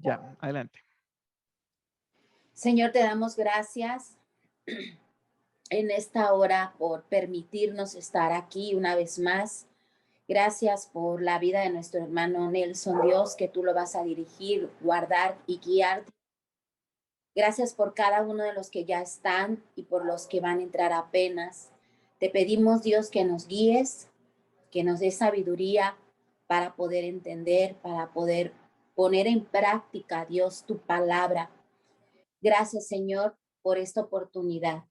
Ya, adelante. Señor, te damos gracias en esta hora por permitirnos estar aquí una vez más. Gracias por la vida de nuestro hermano Nelson, Dios, que tú lo vas a dirigir, guardar y guiar. Gracias por cada uno de los que ya están y por los que van a entrar apenas. Te pedimos, Dios, que nos guíes, que nos des sabiduría para poder entender, para poder poner en práctica, Dios, tu palabra. Gracias, Señor, por esta oportunidad.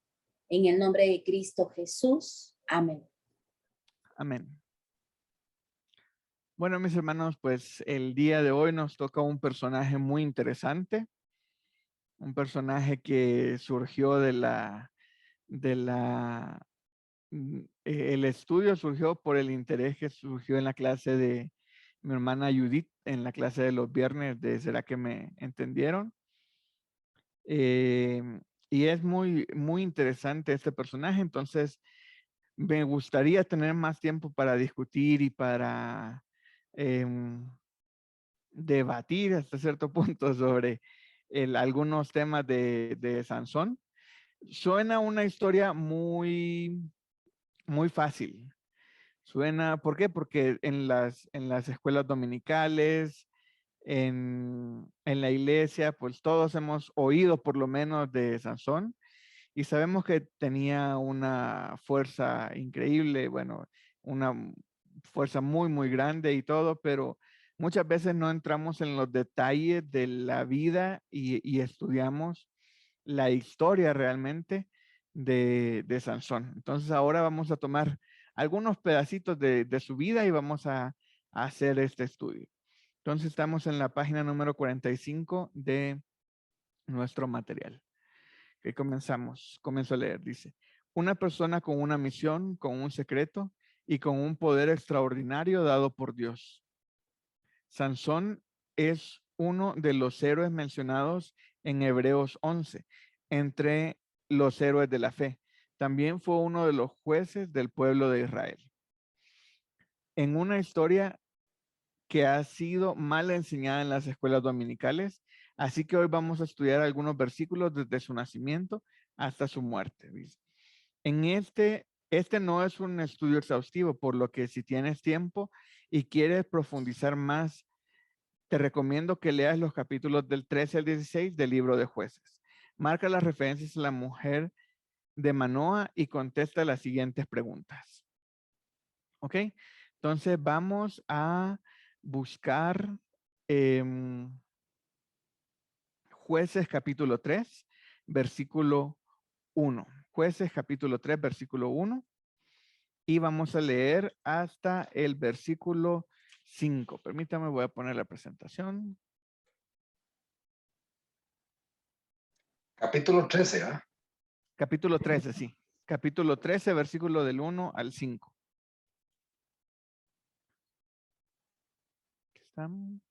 En el nombre de Cristo Jesús. Amén. Amén. Bueno, mis hermanos, pues el día de hoy nos toca un personaje muy interesante, un personaje que surgió el estudio surgió por el interés que surgió en la clase de mi hermana Judith, en la clase de los viernes de ¿Será que me entendieron? Y es muy, muy interesante este personaje, entonces me gustaría tener más tiempo para discutir y para em, debatir hasta cierto punto sobre algunos temas de Sansón. Suena una historia muy, muy fácil. Suena, ¿por qué? Porque en las escuelas dominicales, en la iglesia, pues todos hemos oído por lo menos de Sansón y sabemos que tenía una fuerza increíble, bueno, una fuerza muy, muy grande y todo, pero muchas veces no entramos en los detalles de la vida y estudiamos la historia realmente de Sansón. Entonces ahora vamos a tomar algunos pedacitos de su vida y vamos a hacer este estudio. Entonces estamos en la página número 45 de nuestro material. Que comenzamos. Comienzo a leer. Dice, una persona con una misión, con un secreto y con un poder extraordinario dado por Dios. Sansón es uno de los héroes mencionados en Hebreos 11, entre los héroes de la fe. También fue uno de los jueces del pueblo de Israel. En una historia que ha sido mal enseñada en las escuelas dominicales, así que hoy vamos a estudiar algunos versículos desde su nacimiento hasta su muerte. Dice. En este no es un estudio exhaustivo, por lo que si tienes tiempo y quieres profundizar más, te recomiendo que leas los capítulos del 13 al 16 del libro de Jueces. Marca las referencias a la mujer de Manoa y contesta las siguientes preguntas. ¿Ok? Entonces vamos a buscar Jueces capítulo 3, versículo 1. Jueces capítulo 3, versículo 1. Y vamos a leer hasta el versículo 5. Permítame, voy a poner la presentación. Capítulo 13, ¿ah? Capítulo 13, sí. Capítulo 13, versículo del 1 al 5. Aquí están.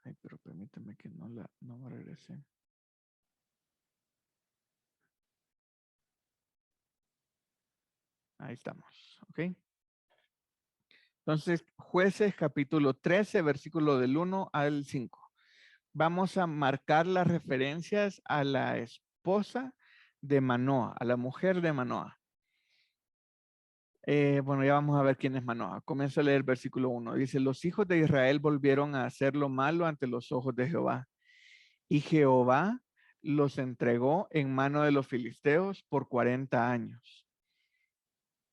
Ay, pero permítame que no me regrese. Ahí estamos, ¿ok? Entonces, Jueces capítulo 13, versículo del 1 al 5. Vamos a marcar las referencias a la esposa de Manoa, a la mujer de Manoa. Bueno, ya vamos a ver quién es Manoa. Comienzo a leer el versículo 1. Dice, los hijos de Israel volvieron a hacer lo malo ante los ojos de Jehová. Y Jehová los entregó en mano de los filisteos por 40 años.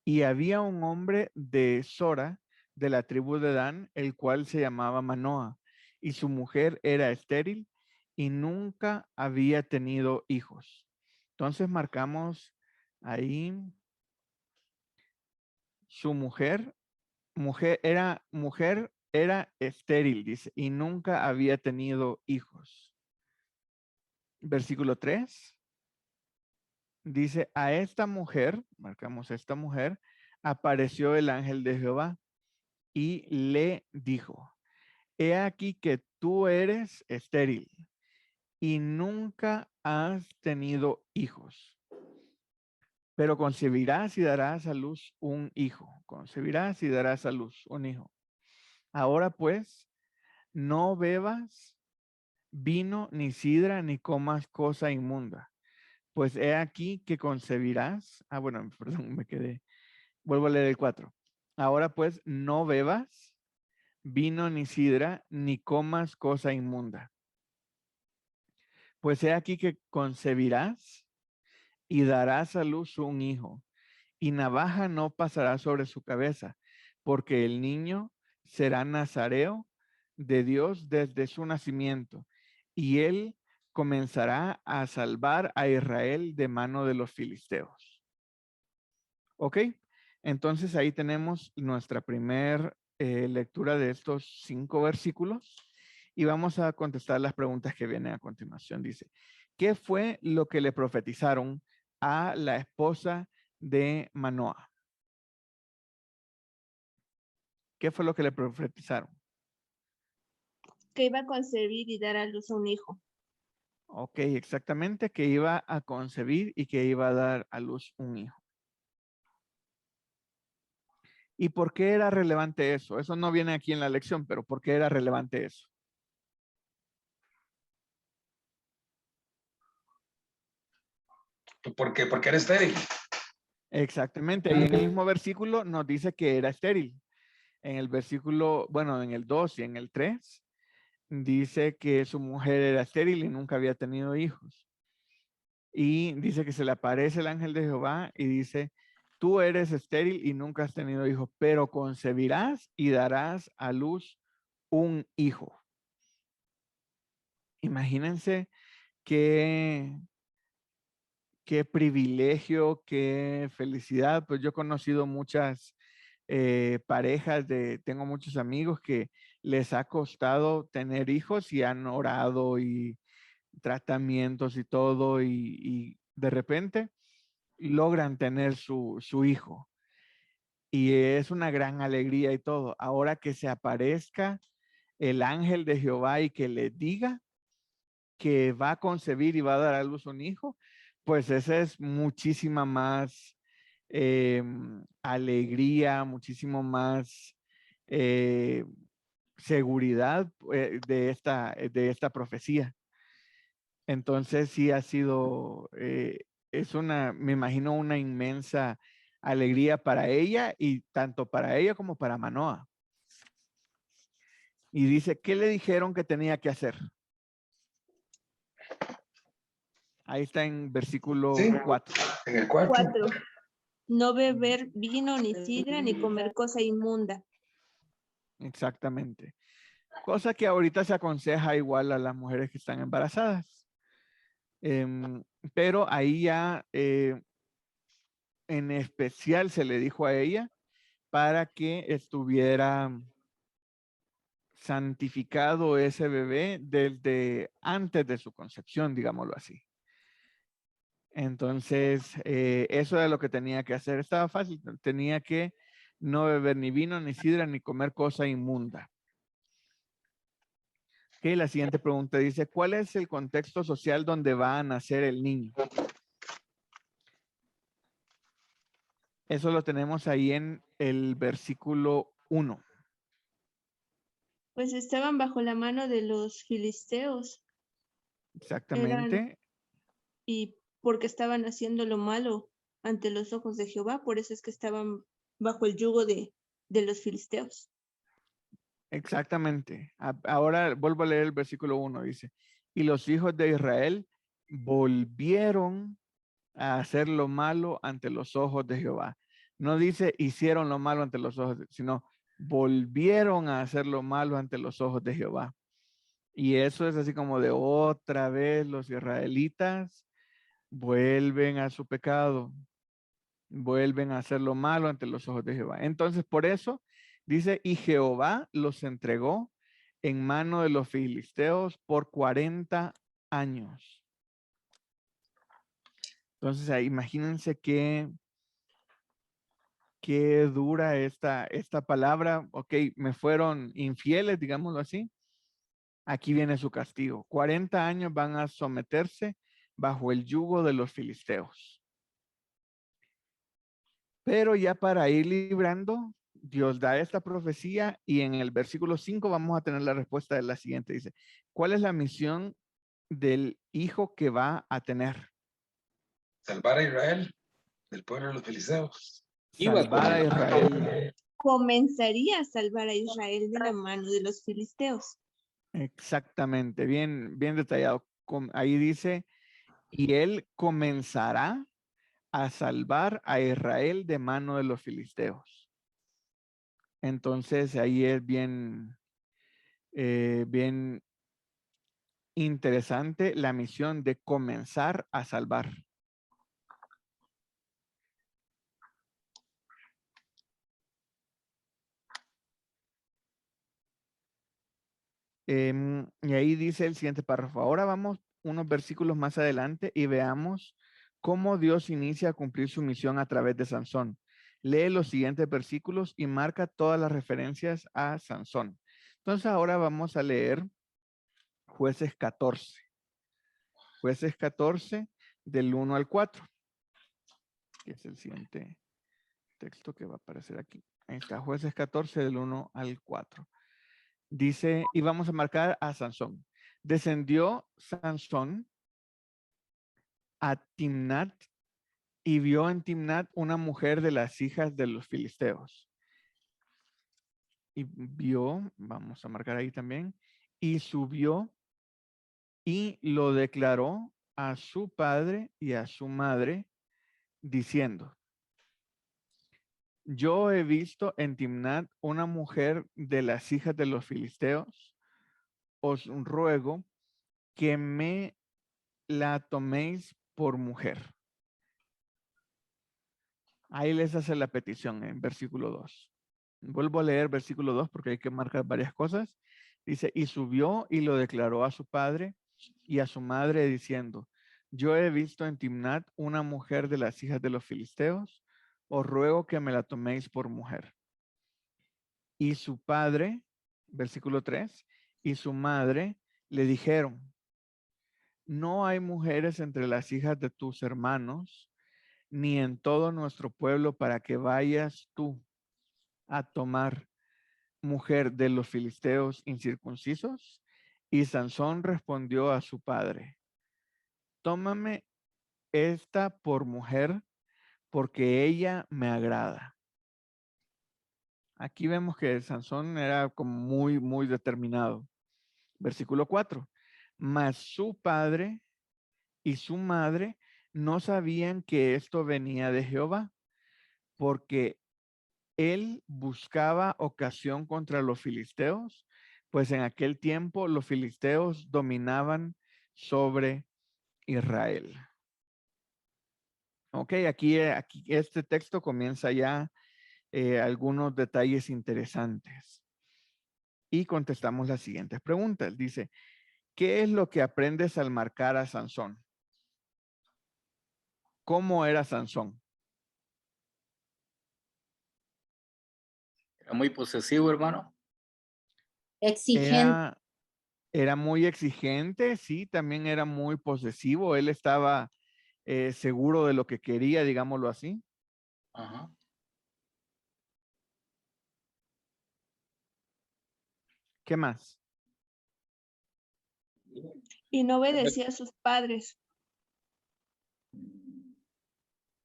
Y había un hombre de Sora, de la tribu de Dan, el cual se llamaba Manoa, y su mujer era estéril y nunca había tenido hijos. Entonces marcamos ahí su mujer era estéril, dice, y nunca había tenido hijos. Versículo 3 dice, a esta mujer, marcamos esta mujer, apareció el ángel de Jehová y le dijo, he aquí que tú eres estéril y nunca has tenido hijos, pero concebirás y darás a luz un hijo. Concebirás y darás a luz un hijo. Ahora pues, no bebas vino, ni sidra, ni comas cosa inmunda. Pues he aquí que concebirás. Ah, bueno, perdón, me quedé. Vuelvo a leer el 4. Ahora pues, no bebas vino, ni sidra, ni comas cosa inmunda. Pues he aquí que concebirás y darás a luz un hijo, y navaja no pasará sobre su cabeza, porque el niño será nazareo de Dios desde su nacimiento, y él comenzará a salvar a Israel de mano de los filisteos. ¿Ok? Entonces ahí tenemos nuestra primer lectura de estos 5 versículos y vamos a contestar las preguntas que vienen a continuación. Dice, ¿qué fue lo que le profetizaron a la esposa de Manoah? ¿Qué fue lo que le profetizaron? Que iba a concebir y dar a luz a un hijo. Ok, exactamente, que iba a concebir y que iba a dar a luz un hijo. ¿Y por qué era relevante eso? Eso no viene aquí en la lección, pero ¿por qué era relevante eso? ¿Por qué? Porque era estéril. Exactamente, y en el mismo versículo nos dice que era estéril. En el versículo, bueno, en el 2 y en el 3, dice que su mujer era estéril y nunca había tenido hijos. Y dice que se le aparece el ángel de Jehová y dice, tú eres estéril y nunca has tenido hijos, pero concebirás y darás a luz un hijo. Imagínense qué, qué privilegio, qué felicidad. Pues yo he conocido muchas parejas tengo muchos amigos que les ha costado tener hijos y han orado y tratamientos y todo y de repente logran tener su hijo. Y es una gran alegría y todo. Ahora que se aparezca el ángel de Jehová y que le diga que va a concebir y va a dar a luz un hijo, pues esa es muchísima más alegría, muchísimo más seguridad de esta profecía. Entonces sí ha sido, me imagino una inmensa alegría para ella y tanto para ella como para Manoah. Y dice, ¿qué le dijeron que tenía que hacer? Ahí está en versículo Sí, 4. en el 4. 4. No beber vino, ni sidra, ni comer cosa inmunda. Exactamente. Cosa que ahorita se aconseja igual a las mujeres que están embarazadas. Pero ahí ya en especial se le dijo a ella para que estuviera santificado ese bebé desde antes de su concepción, digámoslo así. Entonces, eso era lo que tenía que hacer. Estaba fácil, tenía que no beber ni vino, ni sidra, ni comer cosa inmunda. Ok, la siguiente pregunta dice, ¿cuál es el contexto social donde va a nacer el niño? Eso lo tenemos ahí en el versículo 1. Pues estaban bajo la mano de los filisteos. Exactamente. Y porque estaban haciendo lo malo ante los ojos de Jehová, por eso es que estaban bajo el yugo de los filisteos. Exactamente. Ahora vuelvo a leer el versículo 1. Dice, y los hijos de Israel volvieron a hacer lo malo ante los ojos de Jehová. No dice hicieron lo malo ante los ojos, sino volvieron a hacer lo malo ante los ojos de Jehová. Y eso es así como de otra vez los israelitas vuelven a su pecado, vuelven a hacer lo malo ante los ojos de Jehová. Entonces, por eso dice, y Jehová los entregó en mano de los filisteos por 40 años. Entonces, ahí, imagínense qué dura esta palabra. Ok, me fueron infieles, digámoslo así. Aquí viene su castigo. 40 años van a someterse bajo el yugo de los filisteos. Pero ya para ir librando Dios da esta profecía y en el versículo 5 vamos a tener la respuesta de la siguiente. Dice, ¿cuál es la misión del hijo que va a tener? Salvar a Israel del pueblo de los filisteos. Salvar a Israel. Comenzaría a salvar a Israel de la mano de los filisteos. Exactamente, bien, bien detallado. Ahí dice, y él comenzará a salvar a Israel de mano de los filisteos. Entonces ahí es bien, bien interesante la misión de comenzar a salvar. Y ahí dice el siguiente párrafo. Ahora vamos unos versículos más adelante y veamos cómo Dios inicia a cumplir su misión a través de Sansón. Lee los siguientes versículos y marca todas las referencias a Sansón. Entonces ahora vamos a leer Jueces 14. Jueces 14 del 1 al 4. Que es el siguiente texto que va a aparecer aquí. Ahí está, Jueces 14 del 1 al 4. Dice, y vamos a marcar a Sansón. Descendió Sansón a Timnat y vio en Timnat una mujer de las hijas de los filisteos. Y vio, vamos a marcar ahí también, y subió y lo declaró a su padre y a su madre, diciendo, yo he visto en Timnat una mujer de las hijas de los filisteos, os ruego que me la toméis por mujer. Ahí les hace la petición en versículo 2. Vuelvo a leer versículo 2 porque hay que marcar varias cosas. Dice, y subió y lo declaró a su padre y a su madre diciendo, yo he visto en Timnat una mujer de las hijas de los filisteos, os ruego que me la toméis por mujer. Y su padre, versículo 3, y su madre le dijeron, no hay mujeres entre las hijas de tus hermanos, ni en todo nuestro pueblo para que vayas tú a tomar mujer de los filisteos incircuncisos. Y Sansón respondió a su padre, tómame esta por mujer, porque ella me agrada. Aquí vemos que Sansón era como muy determinado. Versículo 4. Mas su padre y su madre no sabían que esto venía de Jehová, porque él buscaba ocasión contra los filisteos, pues en aquel tiempo los filisteos dominaban sobre Israel. Ok, aquí este texto comienza ya algunos detalles interesantes. Y contestamos las siguientes preguntas. Dice, ¿qué es lo que aprendes al marcar a Sansón? ¿Cómo era Sansón? Era muy posesivo, hermano. Exigente. Era muy exigente, sí, también era muy posesivo. Él estaba seguro de lo que quería, digámoslo así. Ajá. ¿Qué más? Y no obedecía a sus padres.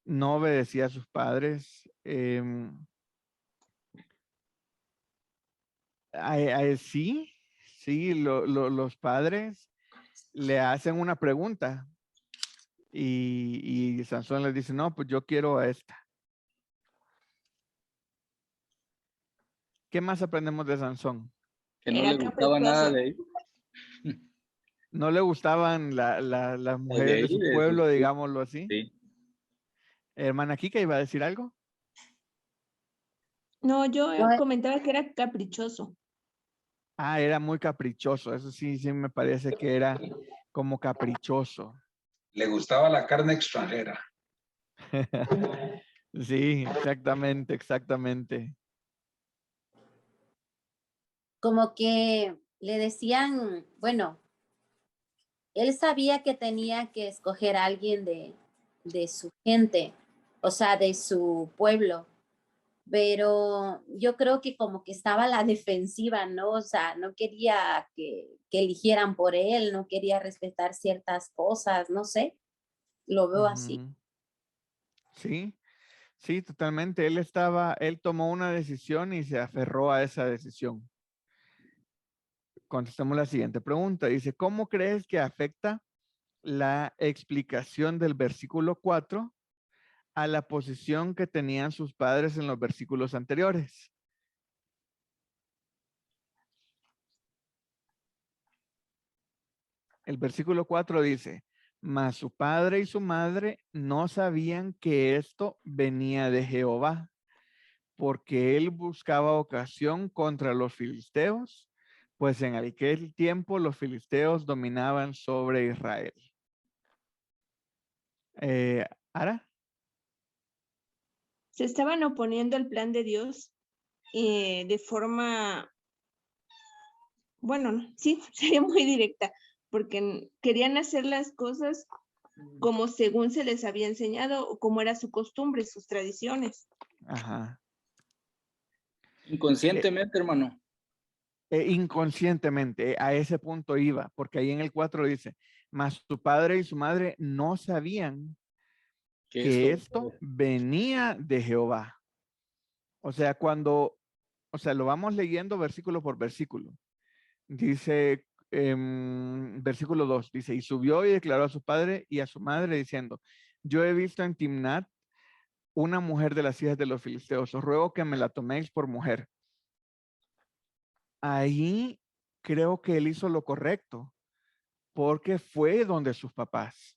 No obedecía a sus padres. Sí, sí, los padres le hacen una pregunta y Sansón les dice, no, pues yo quiero a esta. ¿Qué más aprendemos de Sansón? Que no Era le gustaba nada caprichoso. de ahí. No le gustaban las mujeres de ahí, su de pueblo, sí. digámoslo así. Sí. Hermana Kika, ¿iba a decir algo? No, yo No, comentaba que era caprichoso. Ah, era muy caprichoso. Eso sí, sí me parece que era como caprichoso. Le gustaba la carne extranjera. Sí, exactamente, exactamente. como que le decían, bueno, él sabía que tenía que escoger a alguien de su gente, o sea, de su pueblo, pero yo creo que como que estaba a la defensiva, ¿no? O sea, no quería que eligieran por él, no quería respetar ciertas cosas, no sé, lo veo así. Ujú. Sí, sí, totalmente. Él tomó una decisión y se aferró a esa decisión. Contestemos la siguiente pregunta. Dice, ¿cómo crees que afecta la explicación del versículo 4 a la posición que tenían sus padres en los versículos anteriores? El versículo 4 dice, mas su padre y su madre no sabían que esto venía de Jehová, porque él buscaba ocasión contra los filisteos, pues en aquel tiempo los filisteos dominaban sobre Israel. ¿Ara? Se estaban oponiendo al plan de Dios de forma, bueno, no, sí, sería muy directa, porque querían hacer las cosas como según se les había enseñado o como era su costumbre, sus tradiciones. Ajá. Inconscientemente, hermano. Inconscientemente, a ese punto iba, porque ahí en el 4 dice, mas su padre y su madre no sabían que esto venía de Jehová. O sea, lo vamos leyendo versículo por versículo. Dice, versículo 2, dice, y subió y declaró a su padre y a su madre diciendo, yo he visto en Timnat una mujer de las hijas de los filisteos, os ruego que me la toméis por mujer. Ahí creo que él hizo lo correcto, porque fue donde sus papás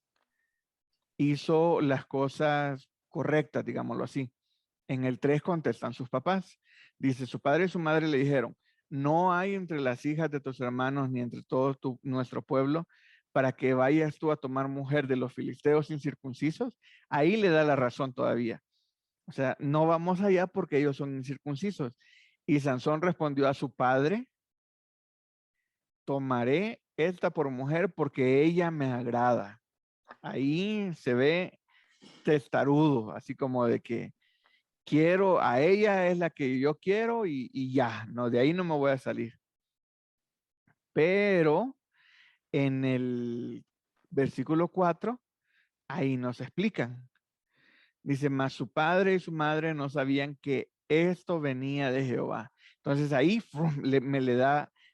hizo las cosas correctas, digámoslo así. En el 3 contestan sus papás. Dice, su padre y su madre le dijeron, no hay entre las hijas de tus hermanos ni entre todo nuestro pueblo para que vayas tú a tomar mujer de los filisteos incircuncisos. Ahí le da la razón todavía. O sea, no vamos allá porque ellos son incircuncisos. Y Sansón respondió a su padre, tomaré esta por mujer porque ella me agrada. Ahí se ve testarudo, así como de que quiero, a ella es la que yo quiero y ya, no, de ahí no me voy a salir. Pero en el versículo 4, ahí nos explican. Dice, mas su padre y su madre no sabían que esto venía de Jehová. Entonces ahí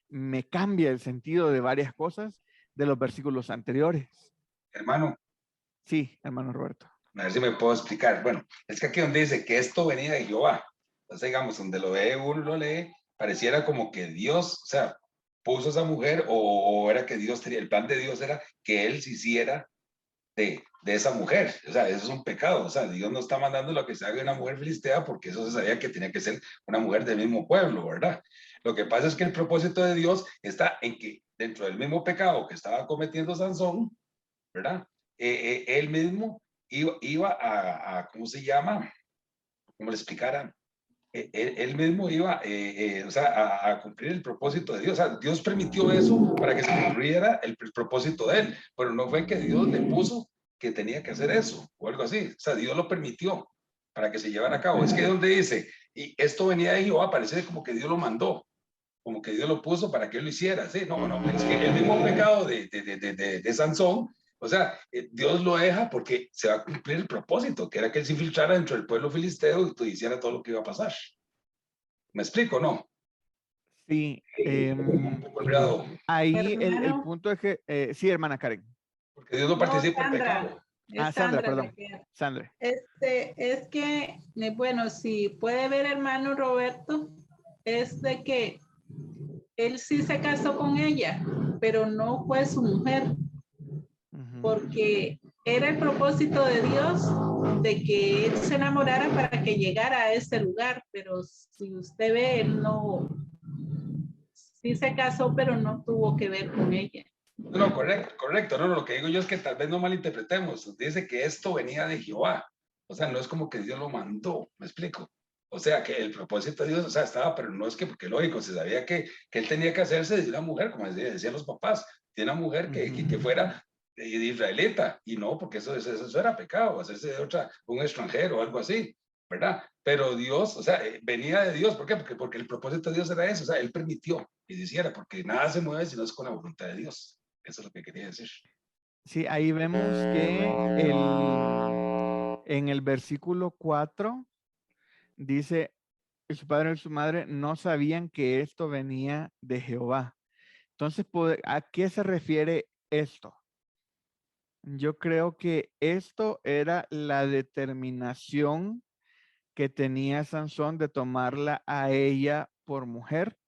me cambia el sentido de varias cosas de los versículos anteriores. Hermano, Sí, hermano Roberto. a ver si me puedo explicar. Bueno, es que aquí donde dice que esto venía de Jehová, entonces digamos, donde lo ve uno, lo lee, pareciera como que Dios, o sea, puso a esa mujer o era que Dios tenía, el plan de Dios era que él se hiciera de esa mujer. O sea, eso es un pecado. O sea, Dios no está mandando lo que se haga una mujer filistea porque eso se sabía que tenía que ser una mujer del mismo pueblo, ¿verdad? Lo que pasa es que el propósito de Dios está en que dentro del mismo pecado que estaba cometiendo Sansón, ¿verdad? Él mismo iba ¿cómo se llama? ¿Cómo le explicara? Él mismo iba, o sea, a cumplir el propósito de Dios. O sea, Dios permitió eso para que se cumpliera el propósito de él, pero no fue que Dios le puso que tenía que hacer eso o algo así. O sea, Dios lo permitió para que se llevara a cabo. Es que donde dice, y esto venía de Jehová, parece como que Dios lo mandó, como que Dios lo puso para que él lo hiciera. Sí, no, no, es que el mismo pecado de Sansón, o sea, Dios lo deja porque se va a cumplir el propósito, que era que él se infiltrara dentro del pueblo filisteo y tú hiciera todo lo que iba a pasar. ¿Me explico, no? Sí, Un poco enredado, ahí el Hermano, punto es que, sí, hermana Karen. porque Dios no no, participa en Sandra, pecado. es Sandra, Sandra la perdón. que... Sandra. Es que, bueno, si puede ver, hermano Roberto, es de que él sí se casó con ella, pero no fue su mujer, porque era el propósito de Dios de que él se enamorara para que llegara a ese lugar, pero si usted ve, él no, sí se casó, pero no tuvo que ver con ella. No, correcto, correcto. No, lo que digo yo es que tal vez no malinterpretemos. Dice que esto venía de Jehová. O sea, no es como que Dios lo mandó, ¿me explico? O sea, que el propósito de Dios, o sea, estaba, pero no es que, porque lógico, se sabía que él tenía que hacerse de una mujer, como decían los papás, de una mujer que fuera de israelita, y no, porque eso era pecado, hacerse de un extranjero o algo así, ¿verdad? Pero Dios, o sea, venía de Dios. ¿Por qué? Porque el propósito de Dios era eso, o sea, Él permitió que hiciera, porque nada se mueve si no es con la voluntad de Dios. Eso es lo que quería decir. Sí, ahí vemos que en el versículo 4 dice, y su padre y su madre no sabían que esto venía de Jehová. Entonces, ¿a qué se refiere esto? Yo creo que esto era la determinación que tenía Sansón de tomarla a ella por mujer,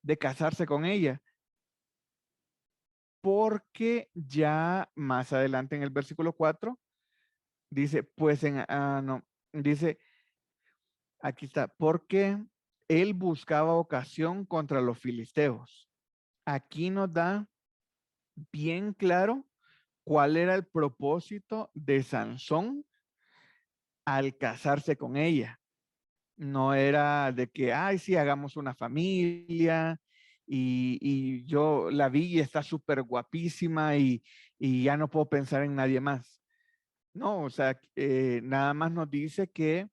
de casarse con ella, porque ya más adelante en el versículo 4 dice, pues no, dice, aquí está, porque él buscaba ocasión contra los filisteos. Aquí nos da bien claro cuál era el propósito de Sansón al casarse con ella. No era de que, ay, sí, hagamos una familia y yo la vi y está súper guapísima y ya no puedo pensar en nadie más. No, o sea, nada más nos dice que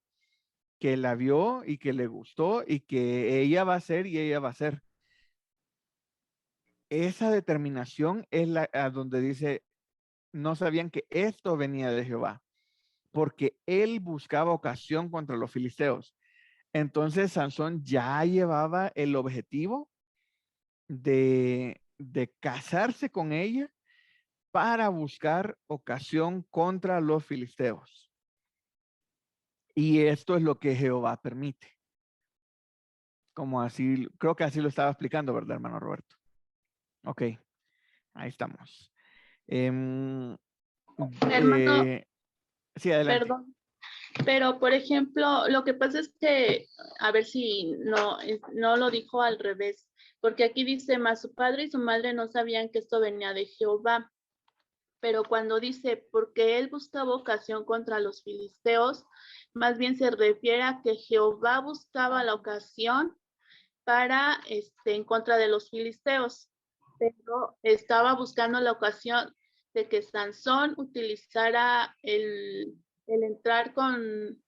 la vio y que le gustó y que ella va a ser y ella va a ser. Esa determinación es la a donde dice, no sabían que esto venía de Jehová, porque él buscaba ocasión contra los filisteos. Entonces Sansón ya llevaba el objetivo de casarse con ella para buscar ocasión contra los filisteos. Y esto es lo que Jehová permite. Como así, creo que así lo estaba explicando, ¿verdad, hermano Roberto? Ok, ahí estamos. Hermano, Sí, adelante. perdón, pero por ejemplo, lo que pasa es que, a ver si no lo dijo al revés, porque aquí dice, más su padre y su madre no sabían que esto venía de Jehová, pero cuando dice, porque él buscaba ocasión contra los filisteos, más bien se refiere a que Jehová buscaba la ocasión para, en contra de los filisteos, pero estaba buscando la ocasión de que Sansón utilizara el entrar con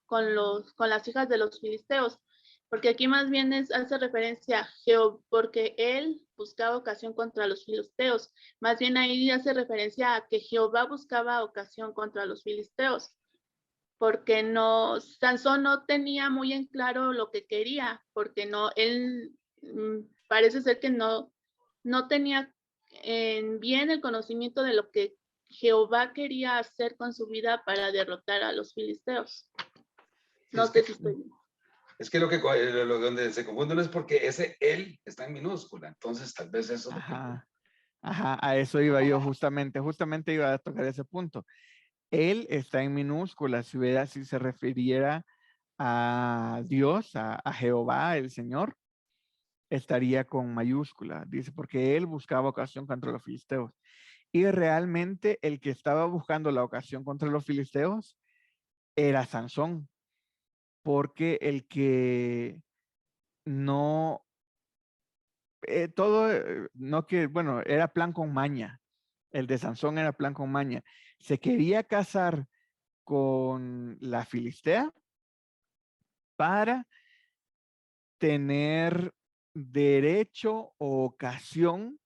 las hijas de los filisteos, porque aquí más bien hace referencia a Jehová, porque él buscaba ocasión contra los filisteos, más bien ahí hace referencia a que Jehová buscaba ocasión contra los filisteos, porque Sansón no tenía muy en claro lo que quería, porque él parece ser que no tenía bien el conocimiento de lo que Jehová quería hacer con su vida para derrotar a los filisteos. No sé si estoy bien. Es que donde se confunde no es porque ese él está en minúscula, entonces tal vez eso. Ajá, a eso iba yo justamente iba a tocar ese punto. Él está en minúscula, si se refiriera a Dios, a Jehová, el Señor, estaría con mayúscula, dice, porque él buscaba ocasión contra los filisteos. Y realmente el que estaba buscando la ocasión contra los filisteos era Sansón, porque el que no, no que, bueno, era plan con maña. El de Sansón era plan con maña. Se quería casar con la filistea para tener derecho o ocasión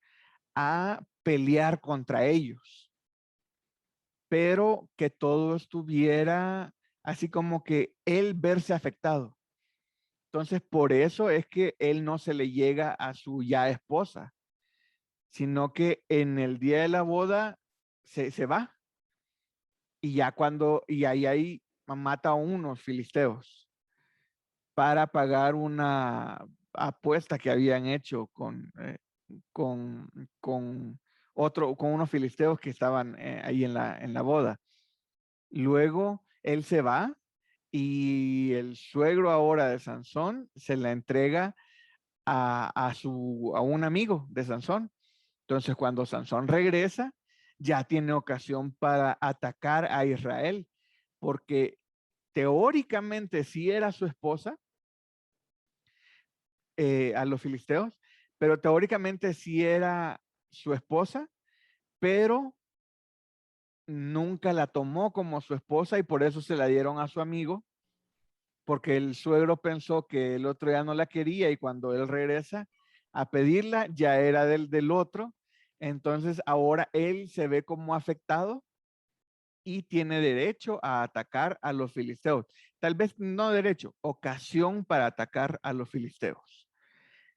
a pelear contra ellos, pero que todo estuviera así como que él verse afectado. Entonces, por eso es que él no se le llega a su ya esposa, sino que en el día de la boda se va. Y ya y ahí mata a unos filisteos para pagar una apuesta que habían hecho con, con con unos filisteos que estaban ahí en la boda. Luego él se va y el suegro ahora de Sansón se la entrega a un amigo de Sansón. Entonces, cuando Sansón regresa, ya tiene ocasión para atacar a Israel, porque teóricamente sí era su esposa, a los filisteos, pero teóricamente sí era su esposa, pero nunca la tomó como su esposa y por eso se la dieron a su amigo porque el suegro pensó que el otro ya no la quería y cuando él regresa a pedirla ya era del otro. Entonces ahora él se ve como afectado y tiene derecho a atacar a los filisteos. Tal vez no derecho, ocasión para atacar a los filisteos.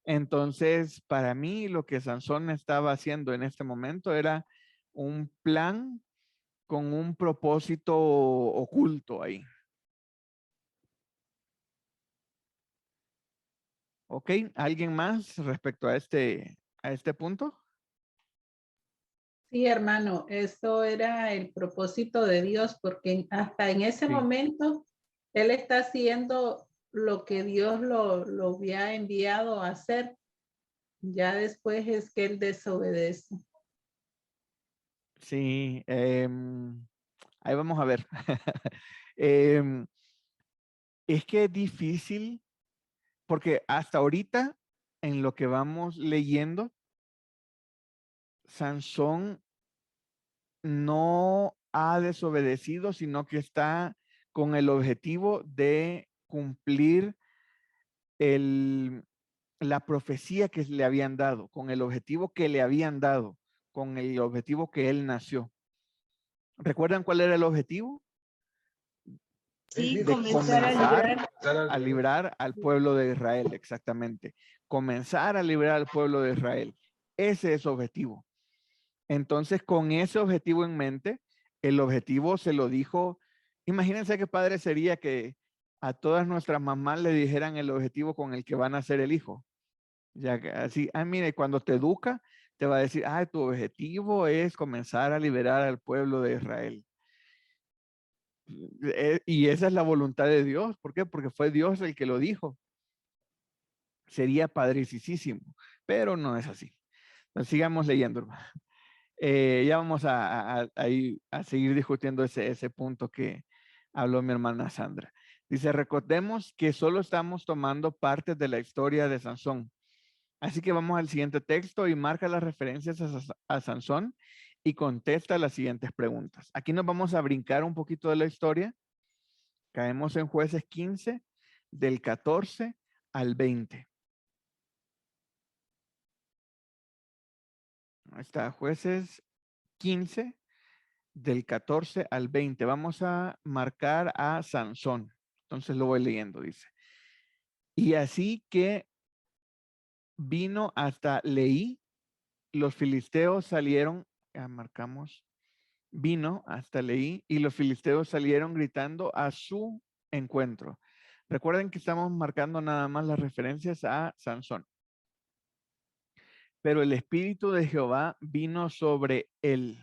Entonces, para mí lo que Sansón estaba haciendo en este momento era un plan con un propósito oculto ahí. ¿Ok? ¿Alguien más respecto a este punto? Sí, hermano, eso era el propósito de Dios, porque hasta en ese Sí. momento él está haciendo lo que Dios lo había enviado a hacer. Ya después es que él desobedece. Sí, ahí vamos a ver. Em, es que es difícil porque hasta ahorita en lo que vamos leyendo, Sansón no ha desobedecido, sino que está con el objetivo de cumplir la profecía que le habían dado, con el objetivo que le habían dado, con el objetivo que él nació. ¿Recuerdan cuál era el objetivo? Sí, De comenzar a comenzar librar. a librar al pueblo de Israel, exactamente. Comenzar a librar al pueblo de Israel. Ese es su objetivo. Entonces, con ese objetivo en mente, el objetivo se lo dijo. Imagínense qué padre sería que a todas nuestras mamás le dijeran el objetivo con el que van a ser el hijo. Ya que así, mire, cuando te educa, te va a decir, tu objetivo es comenzar a liberar al pueblo de Israel. Y esa es la voluntad de Dios. ¿Por qué? Porque fue Dios el que lo dijo. Sería padricísimo, pero no es así. Entonces, sigamos leyendo, hermano. Ya vamos a seguir discutiendo ese punto que habló mi hermana Sandra. Dice, recordemos que solo estamos tomando parte de la historia de Sansón. Así que vamos al siguiente texto y marca las referencias a Sansón y contesta las siguientes preguntas. Aquí nos vamos a brincar un poquito de la historia. Caemos en Jueces 15, del 14 al 20. Ahí está, Jueces 15, del 14 al 20. Vamos a marcar a Sansón. Entonces lo voy leyendo, dice. Y así que vino hasta Leí, los filisteos salieron, marcamos, vino hasta Leí y los filisteos salieron gritando a su encuentro. Recuerden que estamos marcando nada más las referencias a Sansón. Pero el Espíritu de Jehová vino sobre él.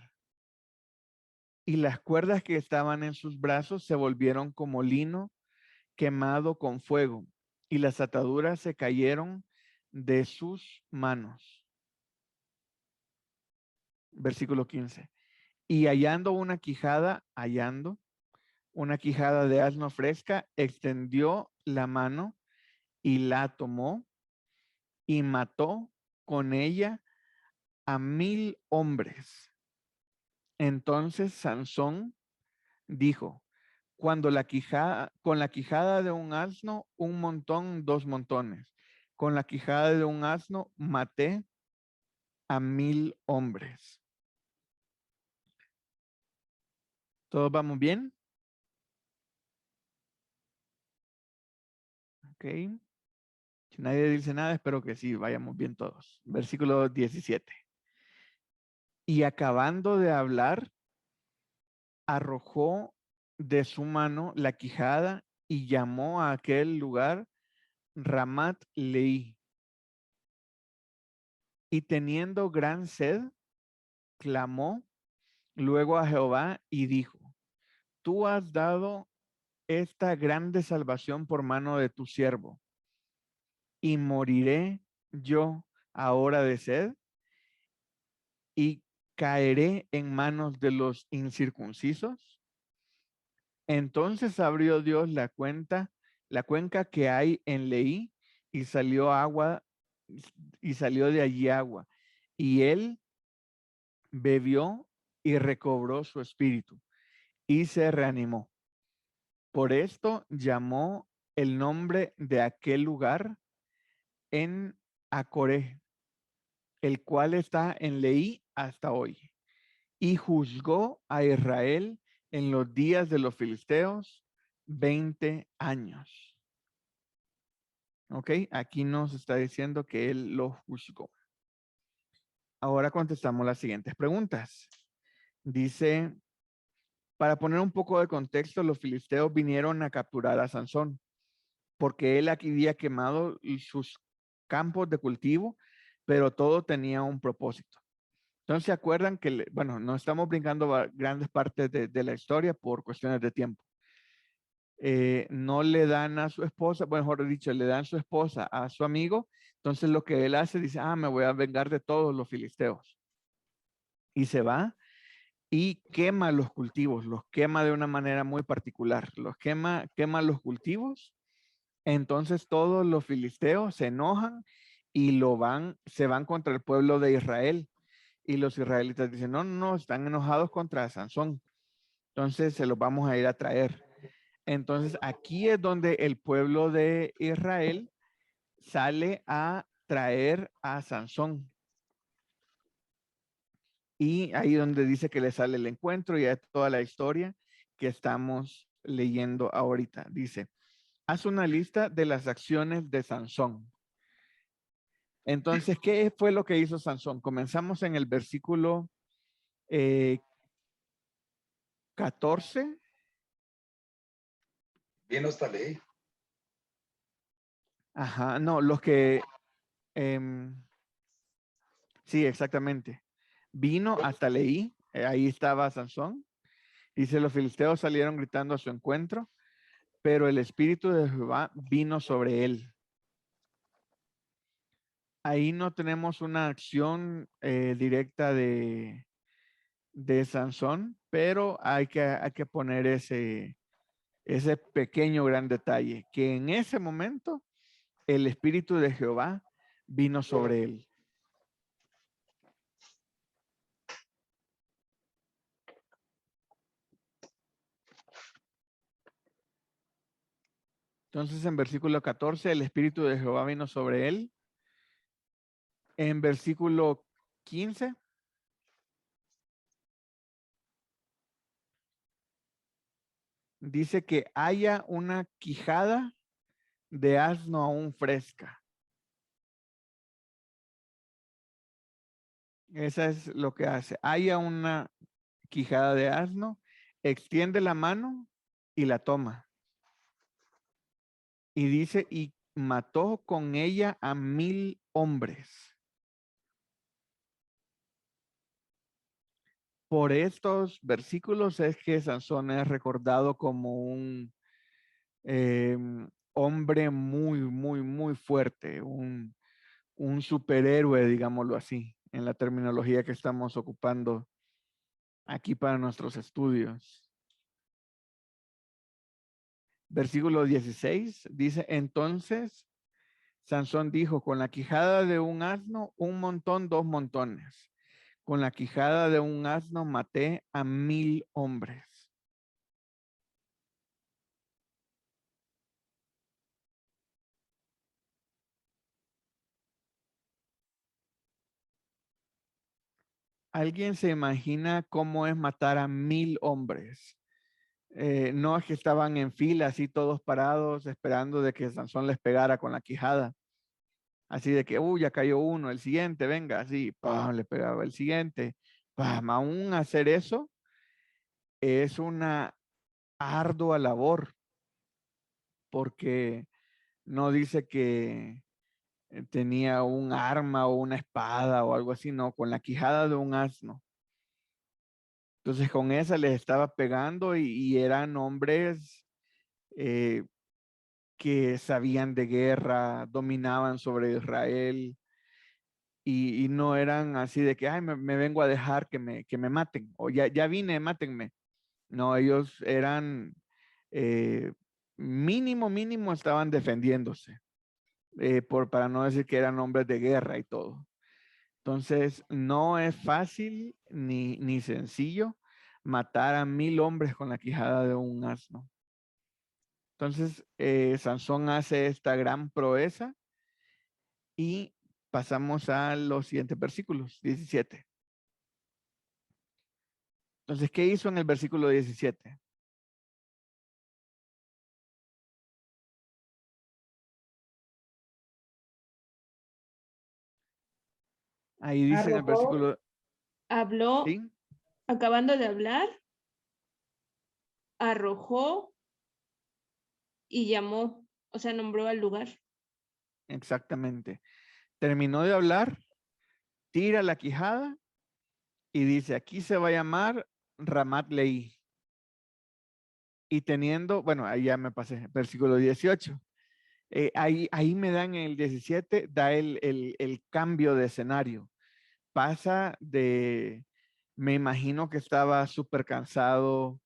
Y las cuerdas que estaban en sus brazos se volvieron como lino quemado con fuego, y las ataduras se cayeron de sus manos. Versículo 15. Y hallando una quijada de asno fresca, extendió la mano y la tomó y mató con ella a 1000 hombres. Entonces Sansón dijo, con la quijada de un asno, un montón, 2 montones. Con la quijada de un asno maté a 1000 hombres. ¿Todos vamos bien? Ok. Si nadie dice nada, espero que sí, vayamos bien todos. Versículo 17. Y acabando de hablar, arrojó de su mano la quijada y llamó a aquel lugar Ramat Leí. Y teniendo gran sed, clamó luego a Jehová y dijo, tú has dado esta grande salvación por mano de tu siervo, y moriré yo ahora de sed, y caeré en manos de los incircuncisos. Entonces abrió Dios la cuenca que hay en Leí, y salió de allí agua, y él bebió y recobró su espíritu y se reanimó. Por esto llamó el nombre de aquel lugar en Acoré, el cual está en Leí hasta hoy. Y juzgó a Israel en los días de los filisteos 20 años. Ok, aquí nos está diciendo que él lo juzgó. Ahora contestamos las siguientes preguntas. Dice, para poner un poco de contexto, los filisteos vinieron a capturar a Sansón, porque él aquí había quemado sus campos de cultivo, pero todo tenía un propósito. Entonces, ¿se acuerdan que, bueno, no estamos brincando grandes partes de la historia por cuestiones de tiempo? No le dan a su esposa, bueno, mejor dicho, le dan su esposa a su amigo. Entonces, lo que él hace, dice, me voy a vengar de todos los filisteos. Y se va y quema los cultivos, los quema de una manera muy particular. Los quema los cultivos. Entonces, todos los filisteos se enojan y se van contra el pueblo de Israel. Y los israelitas dicen, no, están enojados contra Sansón. Entonces se los vamos a ir a traer. Entonces aquí es donde el pueblo de Israel sale a traer a Sansón. Y ahí donde dice que le sale el encuentro y es toda la historia que estamos leyendo ahorita. Dice, haz una lista de las acciones de Sansón. Entonces, ¿qué fue lo que hizo Sansón? Comenzamos en el versículo 14. Bien hasta leí. Ajá, no, los que... sí, exactamente. Vino hasta Leí, ahí estaba Sansón. Dice, los filisteos salieron gritando a su encuentro, pero el espíritu de Jehová vino sobre él. Ahí no tenemos una acción directa de Sansón, pero hay que poner ese pequeño gran detalle, que en ese momento el espíritu de Jehová vino sobre él. Entonces en versículo 14, el espíritu de Jehová vino sobre él. En versículo 15, dice que haya una quijada de asno aún fresca. Esa es lo que hace. Haya una quijada de asno, extiende la mano y la toma. Y dice, y mató con ella a 1000 hombres. Por estos versículos es que Sansón es recordado como un hombre muy, muy, muy fuerte, un superhéroe, digámoslo así, en la terminología que estamos ocupando aquí para nuestros estudios. Versículo 16 dice, entonces Sansón dijo, con la quijada de un asno, un montón, 2 montones. Con la quijada de un asno maté a 1000 hombres. ¿Alguien se imagina cómo es matar a 1000 hombres? No es que estaban en fila, así todos parados, esperando de que Sansón les pegara con la quijada. Así de que, ya cayó uno, el siguiente, venga, así, ¡pam! Le pegaba el siguiente. ¡Pam! Aún hacer eso es una ardua labor, porque no dice que tenía un arma o una espada o algo así, no, con la quijada de un asno. Entonces con esa les estaba pegando y eran hombres que sabían de guerra, dominaban sobre Israel y no eran así de que, me vengo a dejar que me maten o ya vine, mátenme. No, ellos eran mínimo estaban defendiéndose, para no decir que eran hombres de guerra y todo. Entonces, no es fácil ni sencillo matar a 1000 hombres con la quijada de un asno. Entonces, Sansón hace esta gran proeza y pasamos a los siguientes versículos, 17. Entonces, ¿qué hizo en el versículo 17? Ahí dice en el Arrojó. versículo, Habló, ¿sí? acabando de hablar, arrojó y llamó, o sea, nombró al lugar. Exactamente. Terminó de hablar, tira la quijada y dice, aquí se va a llamar Ramat Leí. Y teniendo, bueno, ahí ya me pasé, versículo 18. Ahí me dan el 17, da el cambio de escenario. Pasa de, me imagino que estaba súper cansado,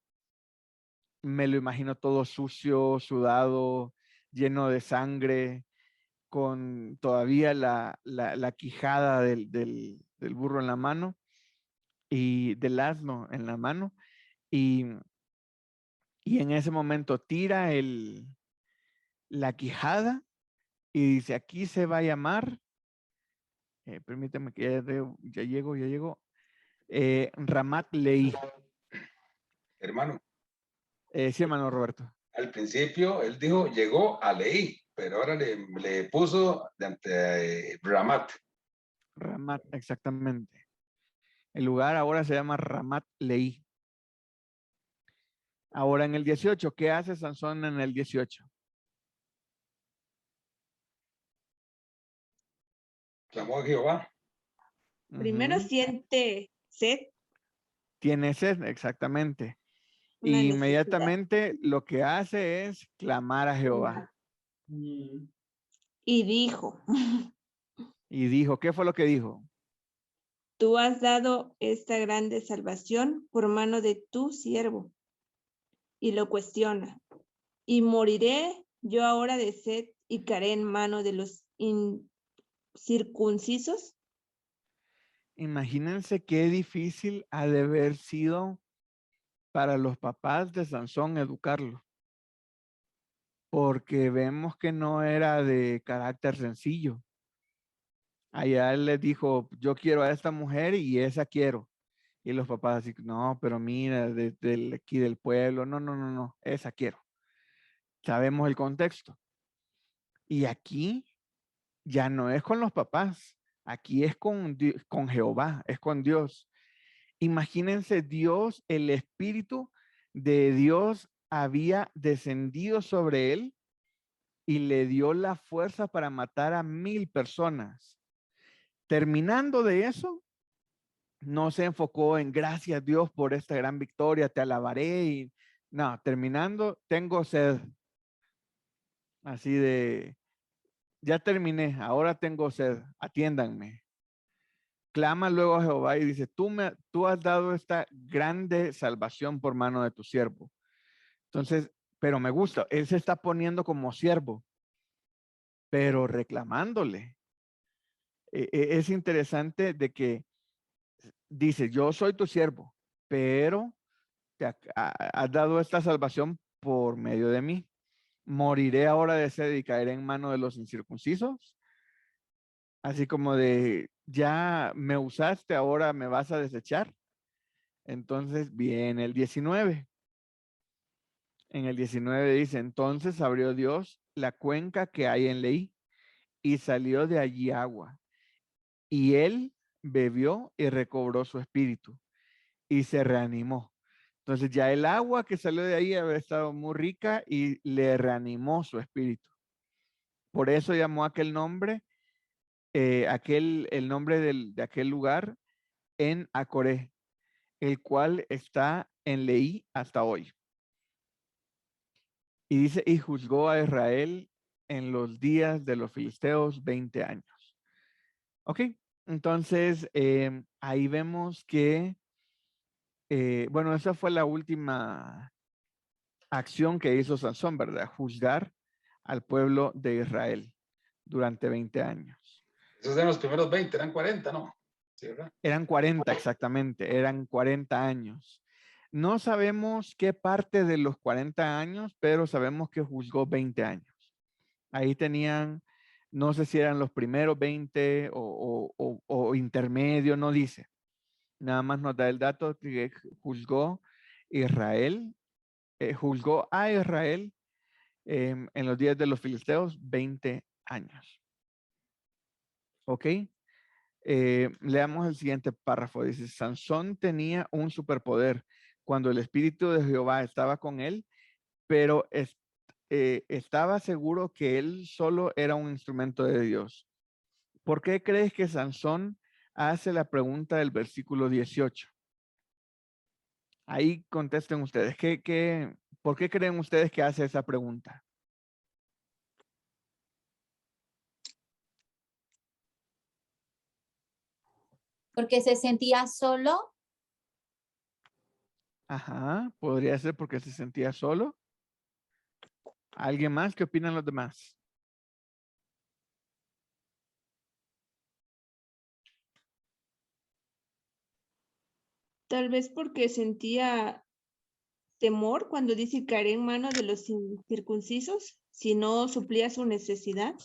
me lo imagino todo sucio, sudado, lleno de sangre, con todavía la quijada del burro en la mano y del asno en la mano. Y en ese momento tira la quijada y dice, aquí se va a llamar, permítame que ya llego, Ramat Leí. Hermano, Sí, hermano Roberto. al principio él dijo, llegó a Leí, pero ahora le puso Ramat. Ramat, exactamente. El lugar ahora se llama Ramat Leí. Ahora en el 18, ¿qué hace Sansón en el 18? Clamó a Jehová. Primero Ujú. siente sed, Tiene sed, exactamente. una Y necesidad. inmediatamente lo que hace es clamar a Jehová. Y dijo, Y dijo, ¿qué fue lo que dijo? tú has dado esta grande salvación por mano de tu siervo. Y lo cuestiona. Y moriré yo ahora de sed y caeré en mano de los incircuncisos. Imagínense qué difícil ha de haber sido para los papás de Sansón educarlo, porque vemos que no era de carácter sencillo. Allá él les dijo, yo quiero a esta mujer y esa quiero. Y los papás así, no, pero mira, aquí del pueblo, no, esa quiero. Sabemos el contexto. Y aquí ya no es con los papás, aquí es con Jehová, es con Dios. Imagínense Dios, el Espíritu de Dios había descendido sobre él y le dio la fuerza para matar a 1000 personas. Terminando de eso, no se enfocó en gracias Dios por esta gran victoria, te alabaré. Y no, terminando, tengo sed. Así de, ya terminé, ahora tengo sed, atiéndanme. Clama luego a Jehová y dice, tú has dado esta grande salvación por mano de tu siervo. Entonces, pero me gusta, él se está poniendo como siervo, pero reclamándole. Es interesante de que dice, yo soy tu siervo, pero has dado esta salvación por medio de mí. Moriré ahora de sed y caeré en mano de los incircuncisos. Así como de, ya me usaste, ahora me vas a desechar. Entonces viene el 19. En el 19 dice, entonces abrió Dios la cuenca que hay en Leí y salió de allí agua. Y él bebió y recobró su espíritu y se reanimó. Entonces ya el agua que salió de ahí había estado muy rica y le reanimó su espíritu. Por eso llamó aquel nombre, el nombre de aquel lugar en Acoré, el cual está en Leí hasta hoy. Y dice, y juzgó a Israel en los días de los filisteos 20 años. Ok, entonces ahí vemos que, bueno, esa fue la última acción que hizo Sansón, ¿verdad? Juzgar al pueblo de Israel durante 20 años. Esos eran los primeros 20, eran 40, ¿no? Sí, ¿verdad? Eran 40 exactamente, eran 40 años. No sabemos qué parte de los 40 años, pero sabemos que juzgó 20 años. Ahí tenían, no sé si eran los primeros 20 o intermedio, no dice. Nada más nos da el dato que juzgó Israel, juzgó a Israel en los días de los filisteos 20 años. ¿Ok? Leamos el siguiente párrafo. Dice, Sansón tenía un superpoder cuando el espíritu de Jehová estaba con él, pero estaba seguro que él solo era un instrumento de Dios. ¿Por qué crees que Sansón hace la pregunta del versículo 18? Ahí contesten ustedes. ¿Por qué creen ustedes que hace esa pregunta? Porque se sentía solo. Ajá, podría ser porque se sentía solo. ¿Alguien más? ¿Qué opinan los demás? Tal vez porque sentía temor cuando dice caeré en manos de los incircuncisos si no suplía su necesidad.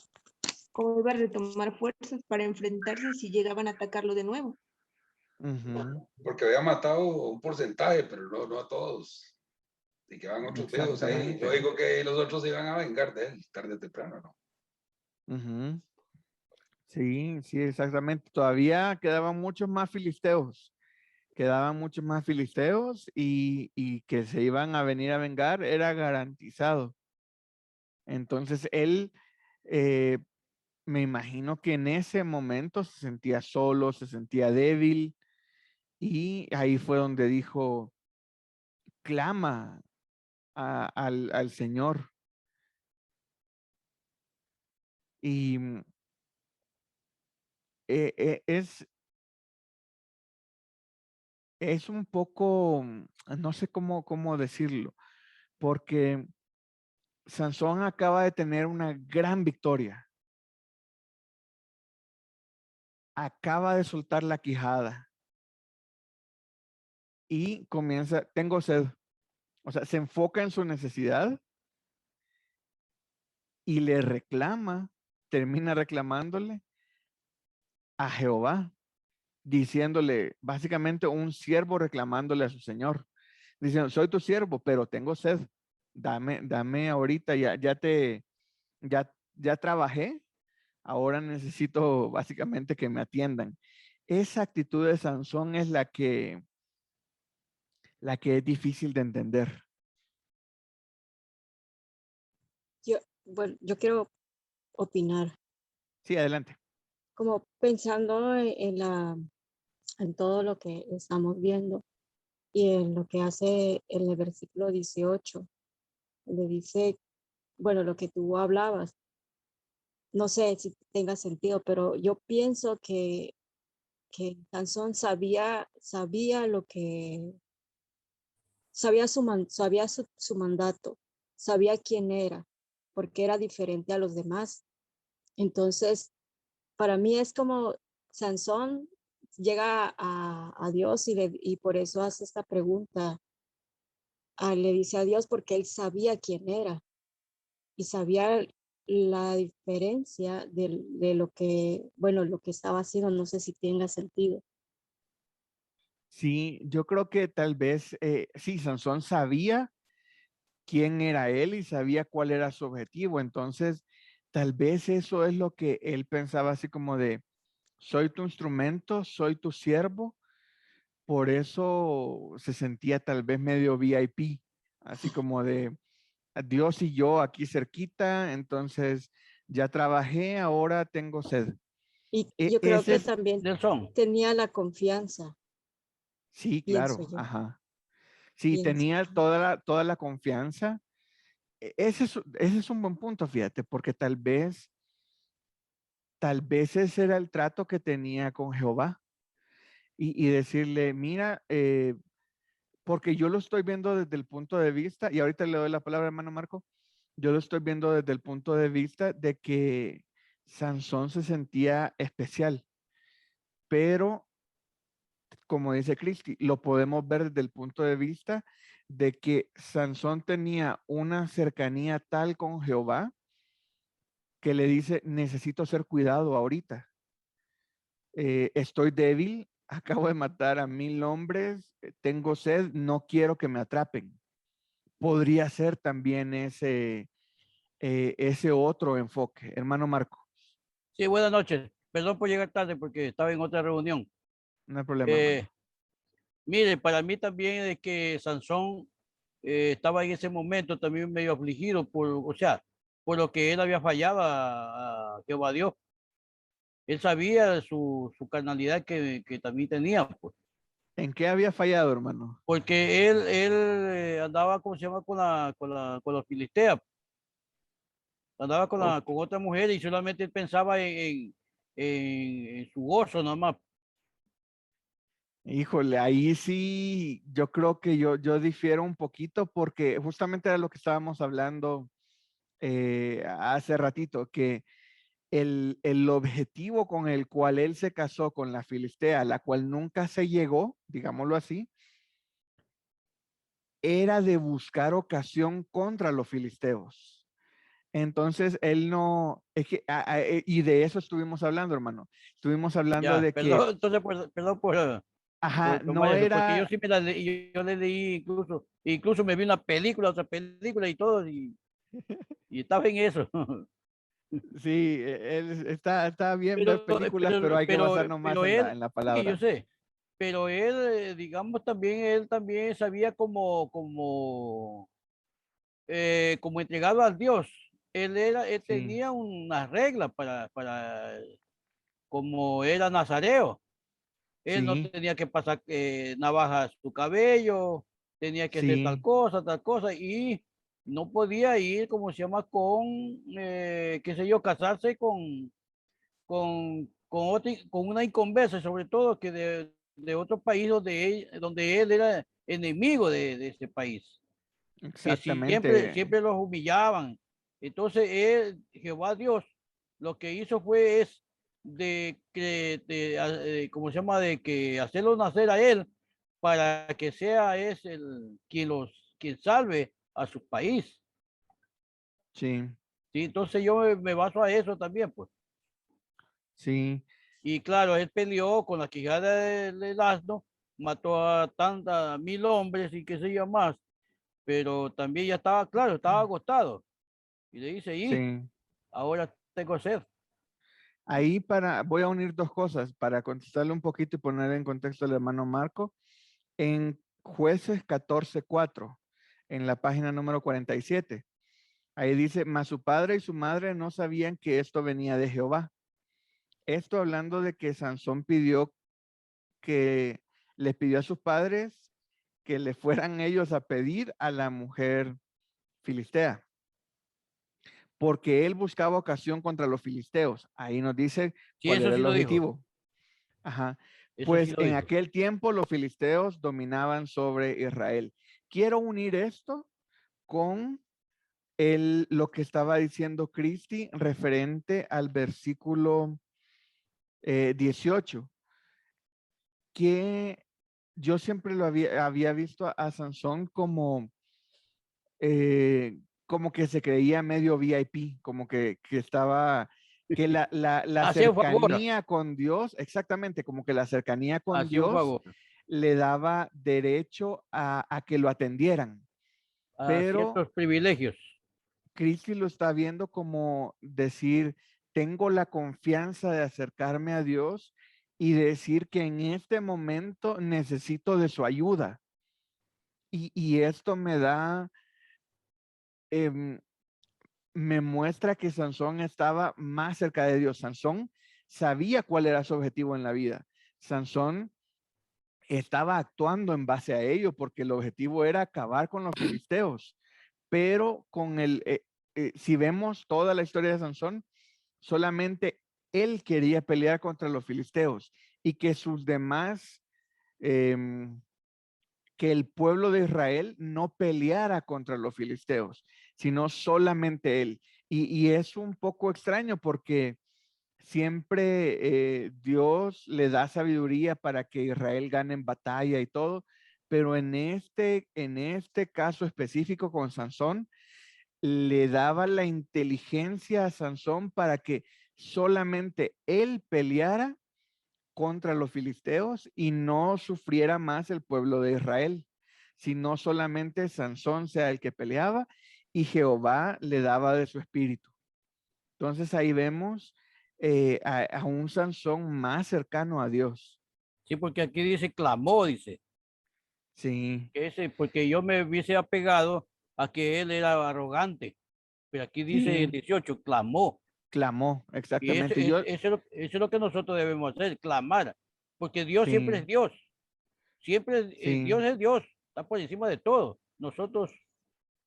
¿Cómo iba a retomar fuerzas para enfrentarse si llegaban a atacarlo de nuevo? Ujú, Porque había matado un porcentaje, pero no a todos. Y quedaban otros vivos ahí. exactamente. Yo digo que los otros se iban a vengar de él, tarde o temprano, ¿no? Ujú. Sí, sí, exactamente. Todavía quedaban muchos más filisteos. Quedaban muchos más filisteos y que se iban a venir a vengar era garantizado. Entonces él, eh, me imagino que en ese momento se sentía solo, se sentía débil y ahí fue donde dijo, clama al Señor. Y es un poco, no sé cómo decirlo, porque Sansón acaba de tener una gran victoria. Acaba de soltar la quijada y comienza, tengo sed. O sea, se enfoca en su necesidad y le reclama, termina reclamándole a Jehová, diciéndole, básicamente un siervo reclamándole a su señor, diciendo, soy tu siervo, pero tengo sed. Dame ahorita, ya trabajé, ahora necesito básicamente que me atiendan. Esa actitud de Sansón es la que es difícil de entender. Bueno, yo quiero opinar, Sí, adelante. como pensando en todo lo que estamos viendo y en lo que hace en el versículo 18, donde dice, bueno, lo que tú hablabas, no sé si tenga sentido, pero yo pienso que Sansón sabía lo que, sabía su mandato, sabía quién era, porque era diferente a los demás. Entonces, para mí es como Sansón llega a Dios y por eso hace esta pregunta. Le dice a Dios porque él sabía quién era y sabía la diferencia de lo que, bueno, lo que estaba haciendo. No sé si tenga sentido. Sí, yo creo que tal vez, sí, Sansón sabía quién era él y sabía cuál era su objetivo. Entonces, tal vez eso es lo que él pensaba así como de, soy tu instrumento, soy tu siervo. Por eso se sentía tal vez medio VIP, así como de Dios y yo aquí cerquita, entonces ya trabajé, ahora tengo sed. Y yo creo Ese que es, también Nelson, tenía la confianza, sí, pienso claro, yo, ajá. Sí, pienso. tenía toda la confianza. Ese es un buen punto, fíjate, porque tal vez ese era el trato que tenía con Jehová y decirle, mira, porque yo lo estoy viendo desde el punto de vista, y ahorita le doy la palabra, hermano Marco, yo lo estoy viendo desde el punto de vista de que Sansón se sentía especial, pero como dice Cristi, lo podemos ver desde el punto de vista de que Sansón tenía una cercanía tal con Jehová que le dice, necesito ser cuidado ahorita. Estoy débil, acabo de matar a 1000 hombres, tengo sed, no quiero que me atrapen. Podría ser también ese otro enfoque. Hermano Marco, Sí, buenas noches. Perdón por llegar tarde porque estaba en otra reunión. no hay problema, hermano. Mire, para mí también es que Sansón estaba en ese momento también medio afligido por, o sea, por lo que él había fallado a Jehová Dios. Él sabía su carnalidad que también tenía, pues, ¿En qué había fallado, hermano? porque él andaba, ¿cómo se llama? Con los filisteas. Andaba Oh, con otra mujer y solamente él pensaba en su gozo nomás. híjole, ahí sí, yo creo que yo difiero un poquito porque justamente era lo que estábamos hablando hace ratito, que el objetivo con el cual él se casó con la Filistea, la cual nunca se llegó, digámoslo así, era de buscar ocasión contra los filisteos. Entonces, él no, es que, y de eso estuvimos hablando, hermano. Estuvimos hablando Ya, de que, perdón, entonces, perdón ajá, por tomar no eso, porque yo era, sí me la leí, yo le leí incluso me vi una película, otra película y todo, y estaba en eso. sí, él está bien ver películas, pero hay que basarnos más pero en él, en la sí, yo palabra. sé, pero él, digamos, también, él también sabía como entregado al Dios. Él Sí, tenía una regla como era nazareo. Él no sí, tenía que pasar navaja a su cabello, tenía que hacer sí, tal cosa, y no podía ir, como se llama, qué sé yo, casarse con una inconversa, sobre todo que de otro país donde él era enemigo de ese país, que exactamente. siempre los humillaban. Entonces, Jehová Dios, lo que hizo fue ¿cómo se llama? De que hacerlo nacer a él para que sea quien salve a su país. Sí, ¿Sí? Entonces yo me baso a eso también, pues. sí, Y claro, él peleó con la quijada del asno, mató a 1000 hombres y qué sé yo más, pero también ya estaba, claro, estaba agotado. Y le dice, sí. ahora tengo sed. Ahí voy a unir dos cosas para contestarle un poquito y poner en contexto al hermano Marco. En Jueces 14:4, en la página número 47, ahí dice, mas su padre y su madre no sabían que esto venía de Jehová. Esto hablando de que Sansón le pidió a sus padres que le fueran ellos a pedir a la mujer filistea, porque él buscaba ocasión contra los filisteos. Ahí nos dice Sí, cuál eso era sí el lo dijo. objetivo. Ajá. Eso sí Pues lo en dijo. aquel tiempo los filisteos dominaban sobre Israel. Quiero unir esto con lo que estaba diciendo Cristi referente al versículo 18, que yo siempre lo había visto a Sansón como que se creía medio VIP, como que estaba, que la Hacía un favor, cercanía con Dios, exactamente, como que la cercanía con hacía un Dios favor. le daba derecho a que lo atendieran. A Pero ciertos privilegios. Cristi lo está viendo como decir, tengo la confianza de acercarme a Dios y decir que en este momento necesito de su ayuda. Y esto em, me muestra que Sansón estaba más cerca de Dios. Sansón sabía cuál era su objetivo en la vida. Sansón estaba actuando en base a ello porque el objetivo era acabar con los filisteos. Pero si vemos toda la historia de Sansón, solamente él quería pelear contra los filisteos y que sus demás, em, que el pueblo de Israel no peleara contra los filisteos, sino solamente él. Y es un poco extraño porque siempre Dios le da sabiduría para que Israel gane en batalla y todo, pero en este caso específico con Sansón, le daba la inteligencia a Sansón para que solamente él peleara contra los filisteos y no sufriera más el pueblo de Israel, sino solamente Sansón sea el que peleaba y Jehová le daba de su espíritu. Entonces ahí vemos a un Sansón más cercano a Dios. Sí, porque aquí dice clamó, dice. Sí. Porque yo me hubiese apegado a que él era arrogante. Pero aquí dice el 18, clamó. Clamó, Y exactamente. eso es lo que nosotros debemos hacer, clamar. Porque Dios siempre Sí. es Dios. Siempre Sí. Dios es Dios. Está por encima de todo. Nosotros,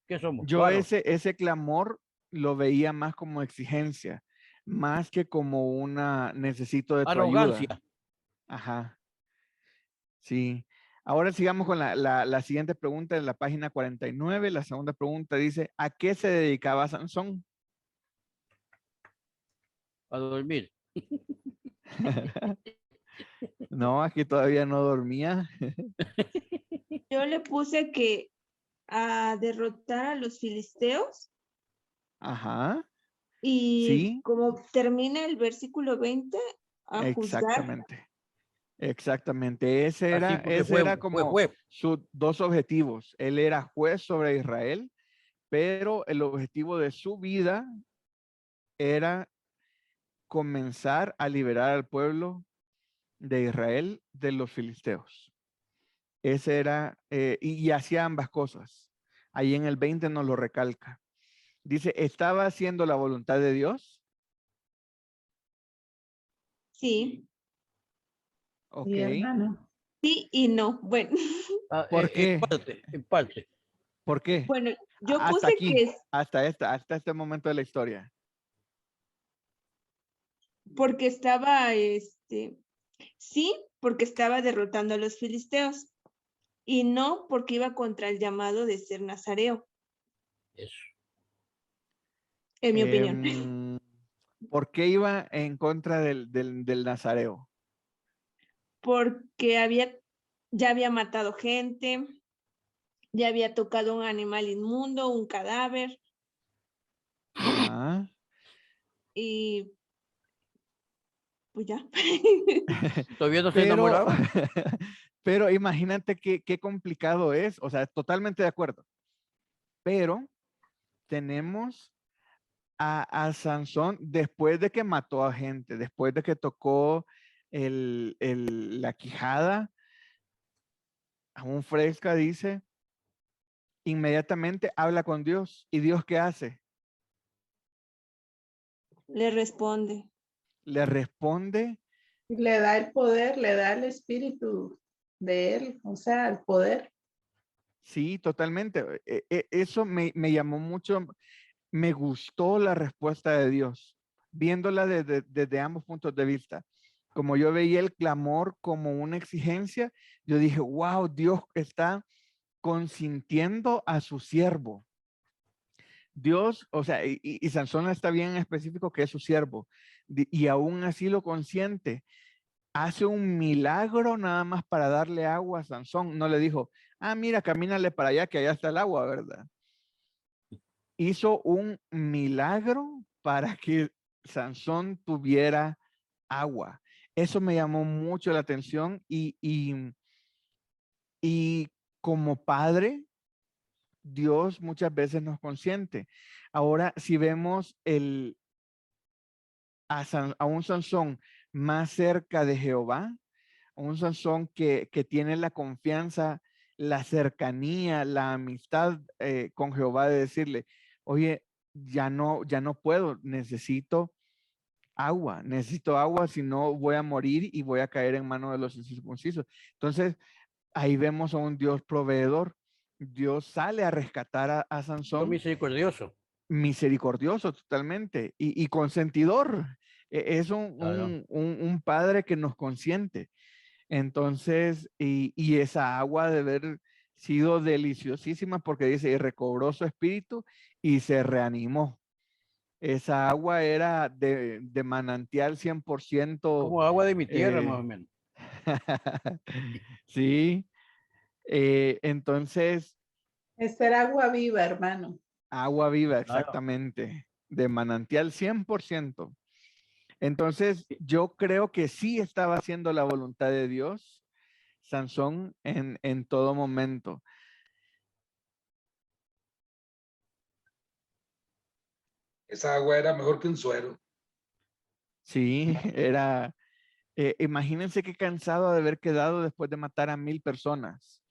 ¿qué somos? Yo Varos. ese clamor lo veía más como exigencia, más que como una necesito de tu ayuda. Arrogancia. Ajá. Sí. Ahora sigamos con la siguiente pregunta en la página 49. La segunda pregunta dice, ¿a qué se dedicaba Sansón? A dormir. No, aquí todavía no dormía. Yo le puse que a derrotar a los filisteos Ajá. y Sí, como termina el versículo 20, a juzgar. exactamente. Exactamente. Ese Así era, porque ese era fue como juez. sus dos objetivos. Él era juez sobre Israel, pero el objetivo de su vida era comenzar a liberar al pueblo de Israel de los filisteos. Ese era, y hacía ambas cosas. Ahí en el 20 nos lo recalca. Dice, ¿estaba haciendo la voluntad de Dios? Sí, Ok. Sí, hermano. sí y no. Bueno, ¿Por qué? En parte. ¿Por qué? bueno, yo Hasta puse aquí, que hasta este momento de la historia. porque estaba, sí, porque estaba derrotando a los filisteos y no porque iba contra el llamado de ser nazareo, Eso. en mi opinión. ¿Por qué iba en contra del nazareo? Porque ya había matado gente, ya había tocado un animal inmundo, un cadáver, Ajá. y pues ya. ¿Todavía no se Pero, enamoraba? pero imagínate qué complicado es. O sea, totalmente de acuerdo. Pero tenemos a Sansón después de que mató a gente, después de que tocó la quijada, aún fresca, dice, inmediatamente habla con Dios. ¿Y Dios qué hace? Le responde. Le responde. Le da el poder, le da el espíritu de él, o sea, el poder. Sí, totalmente. Eso me llamó mucho, me gustó la respuesta de Dios, viéndola desde ambos puntos de vista. Como yo veía el clamor como una exigencia, yo dije, wow, Dios está consintiendo a su siervo. Dios, o sea, y Sansón está bien específico que es su siervo, y aún así lo consiente. Hace un milagro nada más para darle agua a Sansón. No le dijo, ah, mira, camínale para allá, que allá está el agua, ¿verdad? Hizo un milagro para que Sansón tuviera agua. Eso me llamó mucho la atención y como padre, Dios muchas veces nos consiente. Ahora, si vemos a un Sansón más cerca de Jehová, un Sansón que tiene la confianza, la cercanía, la amistad con Jehová de decirle, oye, ya no puedo, necesito agua, si no voy a morir y voy a caer en manos de los incircuncisos. Entonces, ahí vemos a un Dios proveedor. Dios sale a rescatar a Dios Sansón, misericordioso. misericordioso totalmente y consentidor. Es Claro. un padre que nos consiente. Entonces, y esa agua debe haber sido deliciosísima porque dice, y recobró su espíritu y se reanimó. Esa agua era de manantial 100%. Como agua de mi tierra, más o eh, menos. sí, entonces, Es ser agua viva, hermano. agua viva, Claro. exactamente, de manantial 100%. Entonces, yo creo que sí estaba haciendo la voluntad de Dios, Sansón, en todo momento. Esa agua era mejor que un suero. Sí, era, imagínense qué cansado de haber quedado después de matar a 1000 personas.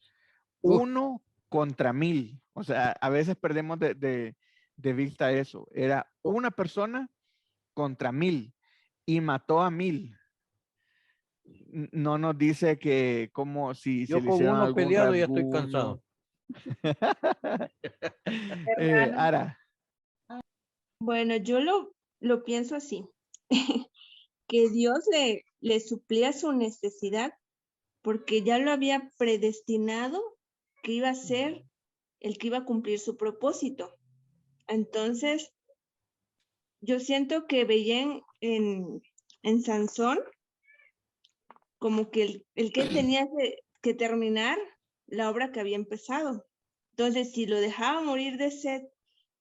Uf. 1 contra 1000. O sea, a veces perdemos de vista eso. Era una persona contra 1000 y mató a 1000. No nos dice que como si Yo le con hicieron uno algún peleado ya estoy rasguño. cansado. Hermano. Ara, Bueno, yo lo pienso así, que Dios le suplía su necesidad porque ya lo había predestinado que iba a ser el que iba a cumplir su propósito. Entonces, yo siento que veía en Sansón como que el que tenía que terminar la obra que había empezado. Entonces, si lo dejaba morir de sed,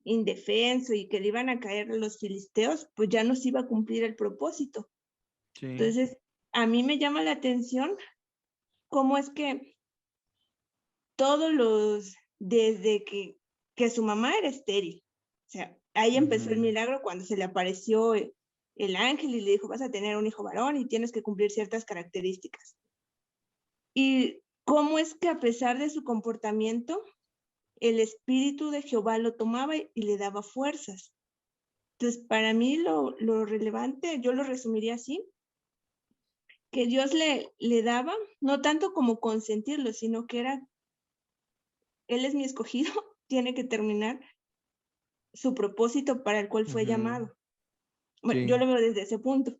indefenso y que le iban a caer los filisteos, pues ya no se iba a cumplir el propósito. sí. Entonces, a mí me llama la atención cómo es que desde que su mamá era estéril, o sea, ahí empezó el Ujú. milagro cuando se le apareció el ángel y le dijo, vas a tener un hijo varón y tienes que cumplir ciertas características. Y cómo es que a pesar de su comportamiento, el espíritu de Jehová lo tomaba y le daba fuerzas. Entonces, para mí lo relevante, yo lo resumiría así, que Dios le daba, no tanto como consentirlo, sino que era, él es mi escogido, tiene que terminar su propósito para el cual fue Ujú. llamado. Bueno, yo Sí, lo veo desde ese punto.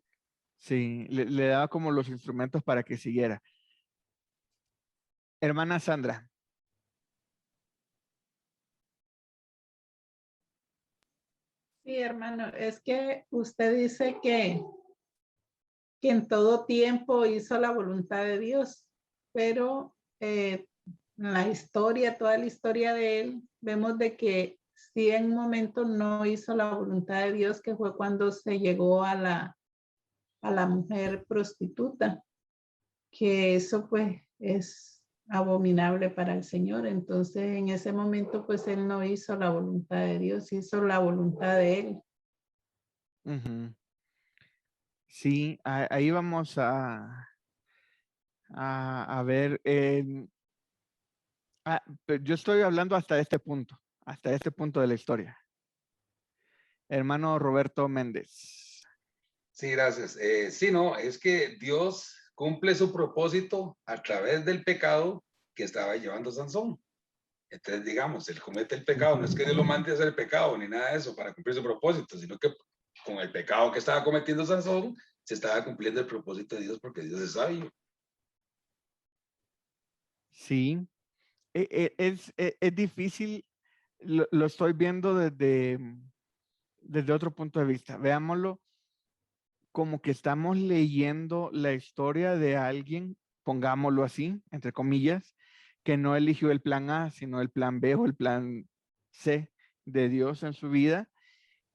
sí, le daba como los instrumentos para que siguiera. Hermana Sandra. Sí, hermano, es que usted dice que en todo tiempo hizo la voluntad de Dios, pero la historia, toda la historia de él, vemos de que sí en un momento no hizo la voluntad de Dios, que fue cuando se llegó a la mujer prostituta, que eso pues es abominable para el Señor. Entonces en ese momento pues él no hizo la voluntad de Dios, hizo la voluntad de él. Ujú. Sí, ahí vamos a ver. Pero yo estoy hablando hasta este punto de la historia. Hermano Roberto Méndez. Sí, gracias. Sí, no, es que Dios cumple su propósito a través del pecado que estaba llevando Sansón. Entonces, digamos, él comete el pecado, no es que Dios lo mande a hacer el pecado ni nada de eso para cumplir su propósito, sino que con el pecado que estaba cometiendo Sansón, se estaba cumpliendo el propósito de Dios porque Dios es sabio. Sí, es difícil, lo estoy viendo desde otro punto de vista. Veámoslo como que estamos leyendo la historia de alguien, pongámoslo así, entre comillas, que no eligió el plan A, sino el plan B o el plan C de Dios en su vida,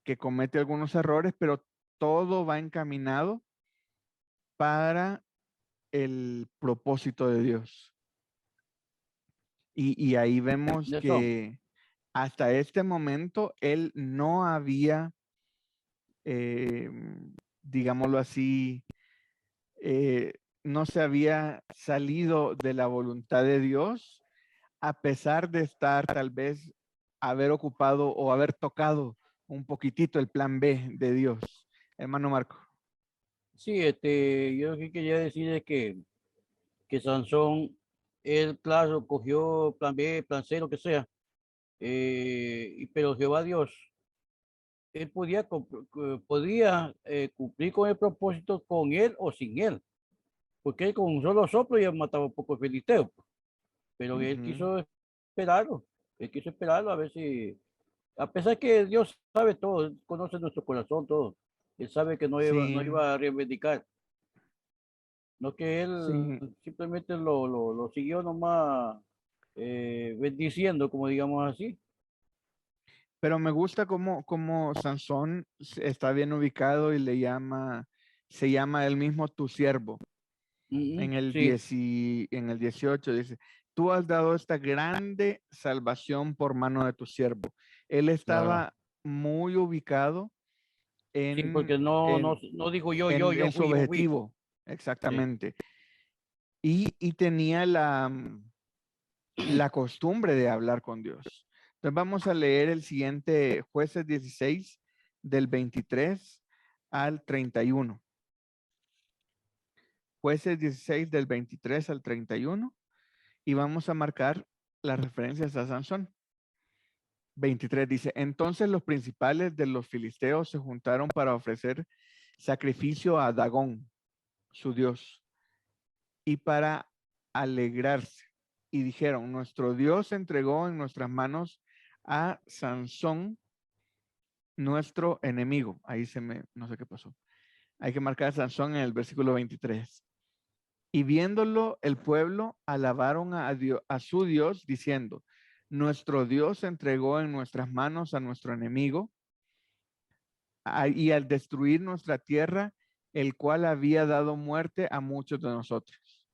que comete algunos errores, pero todo va encaminado para el propósito de Dios. Y ahí vemos Nelson, que hasta este momento él no había, digámoslo así, no se había salido de la voluntad de Dios, a pesar de estar tal vez haber ocupado o haber tocado un poquitito el plan B de Dios. Hermano Marco. sí, yo lo que quería decir es que Sansón, él, claro, cogió plan B, plan C, lo que sea, pero Jehová Dios, él podía cumplir con el propósito con él o sin él, porque él con un solo soplo ya mataba un poco de filisteo, pero Ujú. él quiso esperarlo a ver A pesar que Dios sabe todo, Él conoce nuestro corazón, todo. Él sabe que no Sí, iba a reivindicar, no que sí, Él simplemente lo siguió nomás bendiciendo, como digamos así. pero me gusta cómo Sansón está bien ubicado y se llama él mismo tu siervo. En el Sí, en el 18 dice, tú has dado esta grande salvación por mano de tu siervo. Él claro. estaba muy ubicado Sí, en, porque en, no digo en su yo fui. objetivo, Sí. exactamente. Y tenía la costumbre de hablar con Dios. Entonces vamos a leer el siguiente, Jueces 16, del 23 al 31. Jueces 16, del 23 al 31. Y vamos a marcar las referencias a Sansón. 23 dice, entonces los principales de los filisteos se juntaron para ofrecer sacrificio a Dagón, su dios, y para alegrarse. Y dijeron, nuestro Dios entregó en nuestras manos a Sansón, nuestro enemigo. No sé qué pasó. Hay que marcar a Sansón en el versículo 23. Y viéndolo, el pueblo alabaron a su Dios, diciendo, nuestro Dios entregó en nuestras manos a nuestro enemigo, y al destruir nuestra tierra, el cual había dado muerte a muchos de nosotros.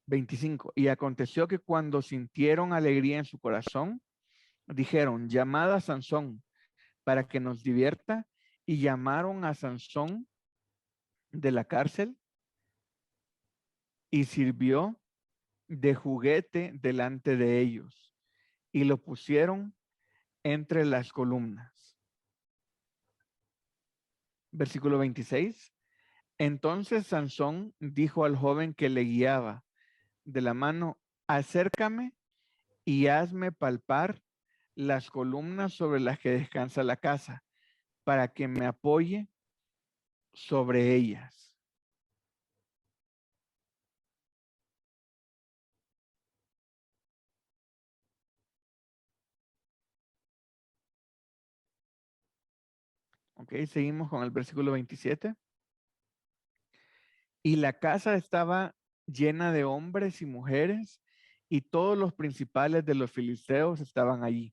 25. Y aconteció que cuando sintieron alegría en su corazón, dijeron, llamad a Sansón para que nos divierta, y llamaron a Sansón de la cárcel y sirvió de juguete delante de ellos y lo pusieron entre las columnas. Versículo 26. Entonces Sansón dijo al joven que le guiaba de la mano, acércame y hazme palpar las columnas sobre las que descansa la casa, para que me apoye sobre ellas. Ok, seguimos con el versículo 27. Y la casa estaba llena de hombres y mujeres, y todos los principales de los filisteos estaban allí.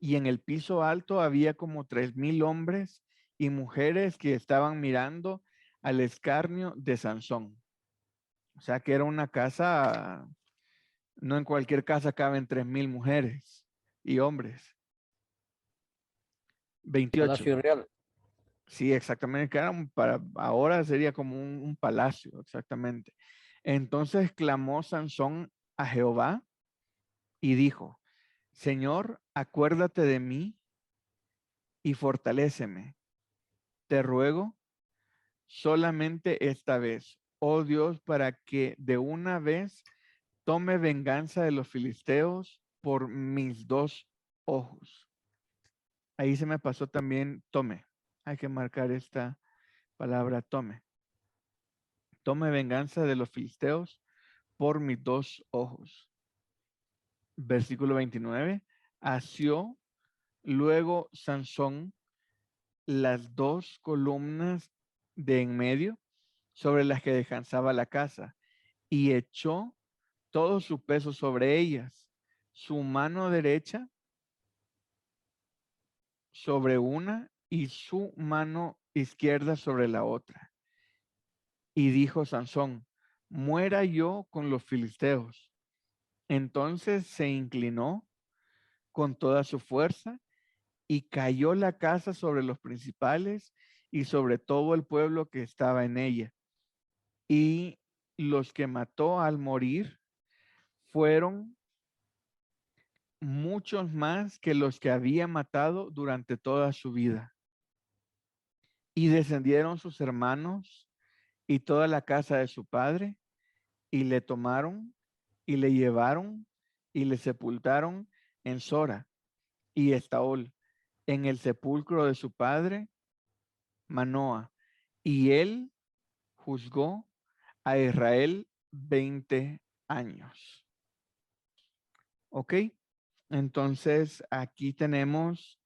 Y en el piso alto había como 3,000 hombres y mujeres que estaban mirando al escarnio de Sansón. O sea que era una casa, no en cualquier casa caben 3,000 mujeres y hombres. 28. Palacio Real. Sí, exactamente, que para ahora sería como un palacio, exactamente. Entonces clamó Sansón a Jehová y dijo, Señor, acuérdate de mí y fortaléceme. Te ruego solamente esta vez, oh Dios, para que de una vez tome venganza de los filisteos por mis 2 ojos. Ahí se me pasó también tome. Hay que marcar esta palabra tome. Tome venganza de los filisteos por mis 2 ojos. Versículo 29. Asió luego Sansón las 2 columnas de en medio sobre las que descansaba la casa y echó todo su peso sobre ellas, su mano derecha sobre una y su mano izquierda sobre la otra. Y dijo Sansón, muera yo con los filisteos. Entonces se inclinó con toda su fuerza y cayó la casa sobre los principales y sobre todo el pueblo que estaba en ella. Y los que mató al morir fueron muchos más que los que había matado durante toda su vida. Y descendieron sus hermanos y toda la casa de su padre y le tomaron y le llevaron y le sepultaron en Sora y Estaol, en el sepulcro de su padre Manoa. Y él juzgó a Israel 20 años. ¿Ok? Entonces, aquí tenemos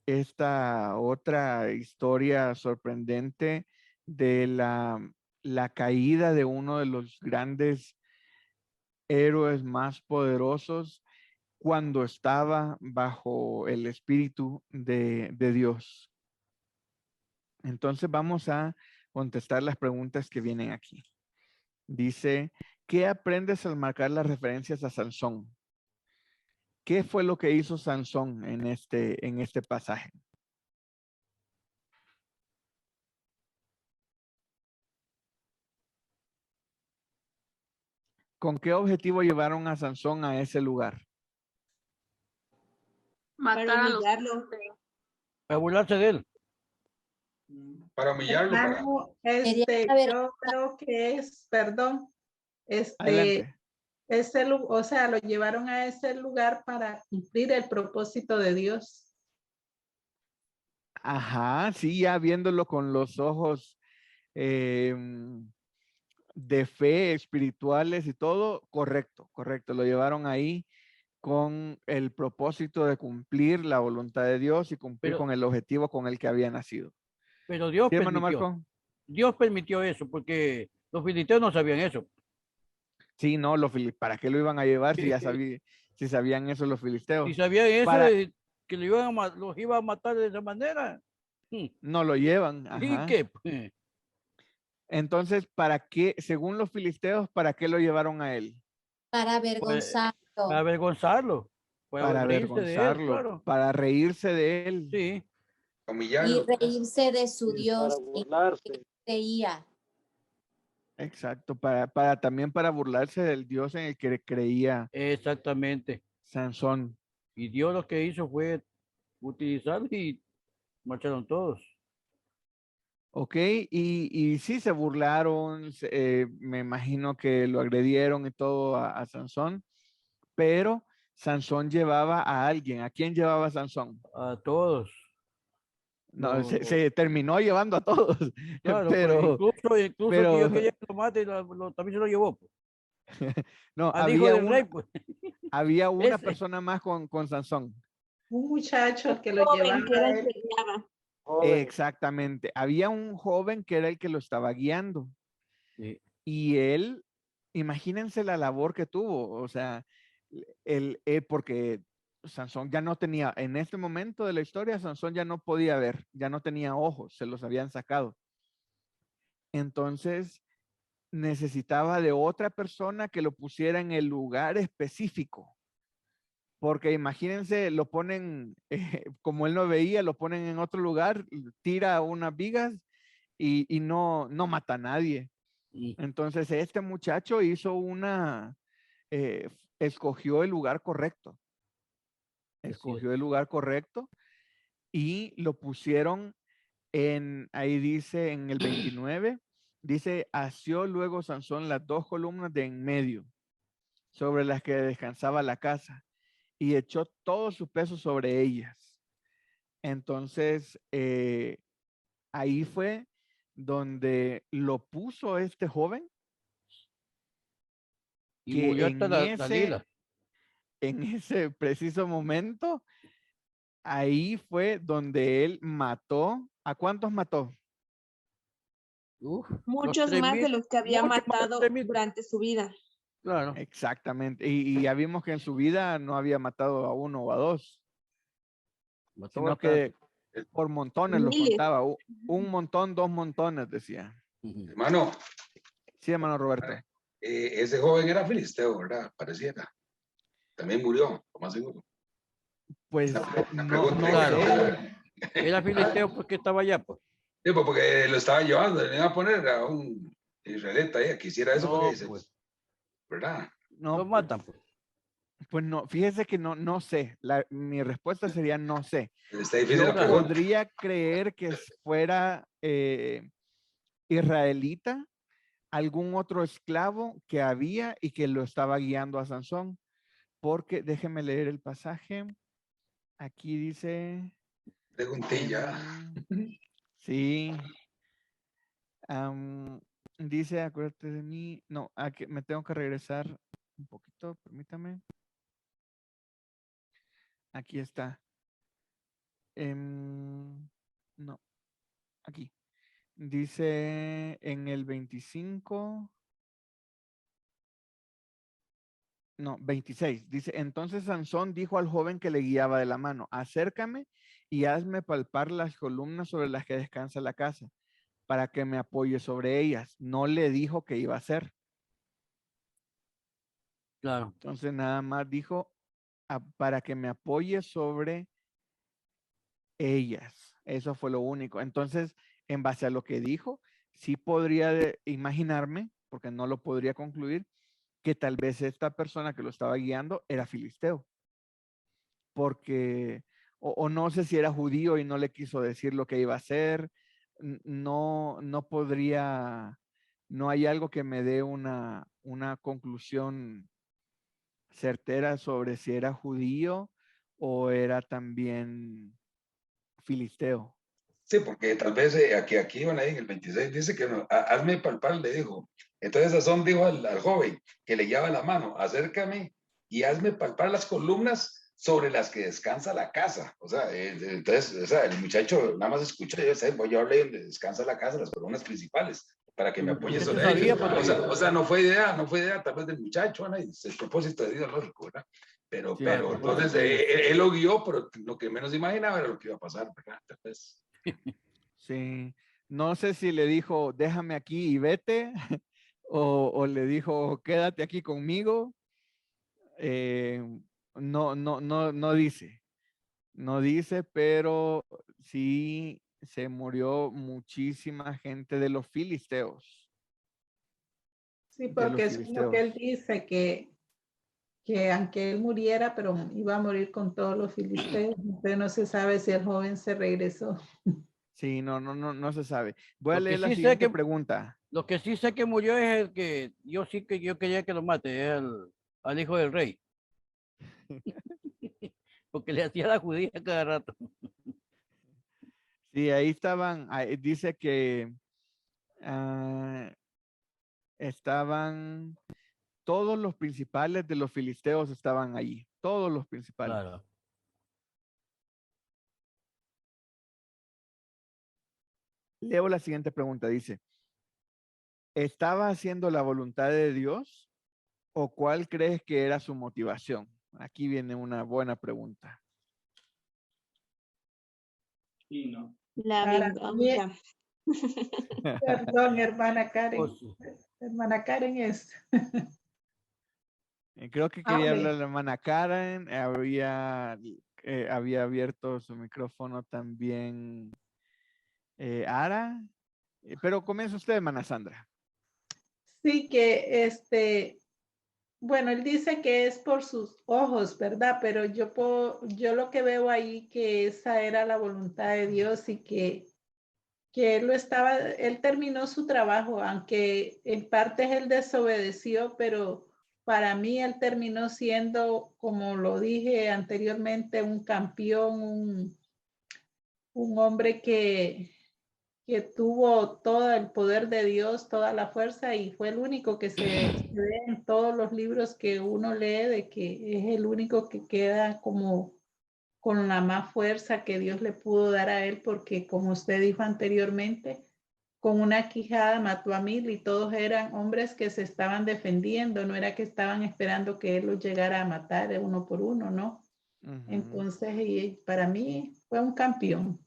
esta otra historia sorprendente de la caída de uno de los grandes héroes más poderosos cuando estaba bajo el espíritu de Dios. Entonces vamos a contestar las preguntas que vienen aquí. Dice, ¿qué aprendes al marcar las referencias a Sansón? ¿Qué fue lo que hizo Sansón en este pasaje? ¿Con qué objetivo llevaron a Sansón a ese lugar? Matar Para a los humillarlo. filisteos. Para burlarse de él. Para humillarlo, para... Hermano, Quería saber, yo creo que es, perdón, Adelante. o sea, lo llevaron a ese lugar para cumplir el propósito de Dios. Ajá, sí, ya viéndolo con los ojos de fe espirituales y todo, correcto, correcto. Lo llevaron ahí con el propósito de cumplir la voluntad de Dios y cumplir Pero, con el objetivo con el que había nacido. pero Dios ¿Sí, hermano permitió. Marco? Dios permitió eso porque los filisteos no sabían eso. Sí, no, ¿para qué lo iban a llevar si ya si sabían eso los Si filisteos? sabían eso, Para, que los iban a matar de esa manera. no lo llevan, ¿Y ajá. qué? Pues, Entonces, ¿para qué, según los filisteos, para qué lo llevaron a él? para para avergonzarlo avergonzarlo, Para reírse de él, avergonzarlo, claro. para reírse de él. Sí, y Humillarlo. reírse de su Dios Para en el burlarse. que creía. Exacto, también para burlarse del Dios en el que creía exactamente. Sansón. Y Dios lo que hizo fue utilizarlo y marcharon todos. Ok, y sí se burlaron, me imagino que lo agredieron y todo a Sansón, pero Sansón llevaba a alguien. ¿A quién llevaba Sansón? A todos. No, No, se terminó llevando a todos, claro, pues pero, incluso el que yo pero, quería que lo mate, también se lo llevó. Pues. no, Al hijo del rey, pues. había una Ese. persona más con Sansón. Un muchacho que lo Joven llevaba que era a el él. que guiaba. Joven. Exactamente. Había un joven que era el que lo estaba guiando. Sí. Y él, imagínense la labor que tuvo, o sea, porque Sansón ya no tenía, en este momento de la historia, Sansón ya no podía ver, ya no tenía ojos, se los habían sacado. Entonces, necesitaba de otra persona que lo pusiera en el lugar específico. Porque imagínense, lo ponen, como él no veía, lo ponen en otro lugar, tira unas vigas y no mata a nadie. Y Entonces, este muchacho hizo escogió el lugar correcto. Escogió el lugar correcto y lo pusieron ahí dice en el 29, dice, asió luego Sansón las dos columnas de en medio, sobre las que descansaba la casa, y echó todo su peso sobre ellas. Entonces, ahí fue donde lo puso este joven, y que murió hasta la lila. en ese preciso momento, ahí fue donde él mató. ¿A cuántos mató? Uf, Muchos más de los que había mucho más de matado 3,000. durante su vida. Claro. Exactamente. Y ya vimos que en su vida no había matado a uno o a dos, Mató sino bastante. que por montones los Miles. contaba. Un montón, dos montones, decía. Ujú. Hermano, Sí, hermano Roberto. ese joven era filisteo, ¿verdad? Pareciera. También murió, lo más seguro. Pues Una no pregunta. Claro. sé. Era filisteo porque estaba allá, pues. Sí, pues porque lo estaba llevando, le iban a poner a un israelita ahí, que hiciera eso No, porque dice, pues. ¿verdad? No, Los matan, pues. pues no, fíjese que no sé. Mi respuesta sería no sé. Está difícil Yo la pregunta. podría creer que fuera israelita, algún otro esclavo que había y que lo estaba guiando a Sansón, porque déjenme leer el pasaje. Aquí dice, Preguntilla. sí, dice, acuérdate de mí. No, aquí me tengo que regresar un poquito, permítame. Aquí está. No, aquí. Dice en el 25. No, 26. Dice, entonces Sansón dijo al joven que le guiaba de la mano, acércame y hazme palpar las columnas sobre las que descansa la casa, para que me apoye sobre ellas. No le dijo que iba a hacer. Claro. Entonces nada más dijo, para que me apoye sobre ellas. Eso fue lo único. Entonces, en base a lo que dijo, sí podría imaginarme, porque no lo podría concluir, que tal vez esta persona que lo estaba guiando era filisteo. Porque, o no sé si era judío y no le quiso decir lo que iba a hacer. No podría, no hay algo que me dé una conclusión certera sobre si era judío o era también filisteo. Sí, porque tal vez aquí van ahí en el 26, dice que no, hazme palpar, le dijo. Entonces Sazón dijo al joven que le guiaba la mano, acércame y hazme palpar las columnas sobre las que descansa la casa. O sea, entonces, o sea, el muchacho nada más escucha, yo sé, voy a hablar donde descansa la casa, las columnas principales, para que me apoye Usted sobre sabía ellos. porque... O sea, no fue idea tal vez del muchacho, ¿no? Es el propósito de Dios, lógico, ¿verdad? Pero, Sí, pero entonces él lo guió, pero lo que menos imaginaba era lo que iba a pasar, ¿verdad? Entonces, sí. No sé si le dijo, déjame aquí y vete, o le dijo, quédate aquí conmigo. No dice. No dice, pero sí se murió muchísima gente de los filisteos. Sí, De los porque eso es lo que filisteos. él dice, que aunque él muriera, pero iba a morir con todos los filisteos. Entonces no se sabe si el joven se regresó. Sí, no se sabe. Voy a Lo que leer la sí sé siguiente que pregunta. Lo que sí sé que murió es el que yo quería que lo mate, es al hijo del rey. Porque le hacía la judía cada rato. Sí, ahí estaban, dice que estaban, todos los principales de los filisteos estaban allí, todos los principales. Claro. Leo la siguiente pregunta, dice, ¿estaba haciendo la voluntad de Dios o cuál crees que era su motivación? Aquí viene una buena pregunta. Sí, no. La Para mí, venganza. perdón, hermana Karen. Pues, Hermana Karen es. Creo que quería Hable. hablar la hermana Karen, había abierto su micrófono también Ara, pero comienza usted, hermana Sandra. Sí, que bueno, él dice que es por sus ojos, ¿verdad? Pero yo lo que veo ahí que esa era la voluntad de Dios y que él terminó su trabajo, aunque en parte él desobedeció, pero para mí él terminó siendo, como lo dije anteriormente, un campeón, un hombre que tuvo todo el poder de Dios, toda la fuerza y fue el único que se ve en todos los libros que uno lee de que es el único que queda como con la más fuerza que Dios le pudo dar a él, porque como usted dijo anteriormente, con una quijada mató a 1000 y todos eran hombres que se estaban defendiendo, no era que estaban esperando que él los llegara a matar uno por uno, ¿no? Entonces, y para mí fue un campeón.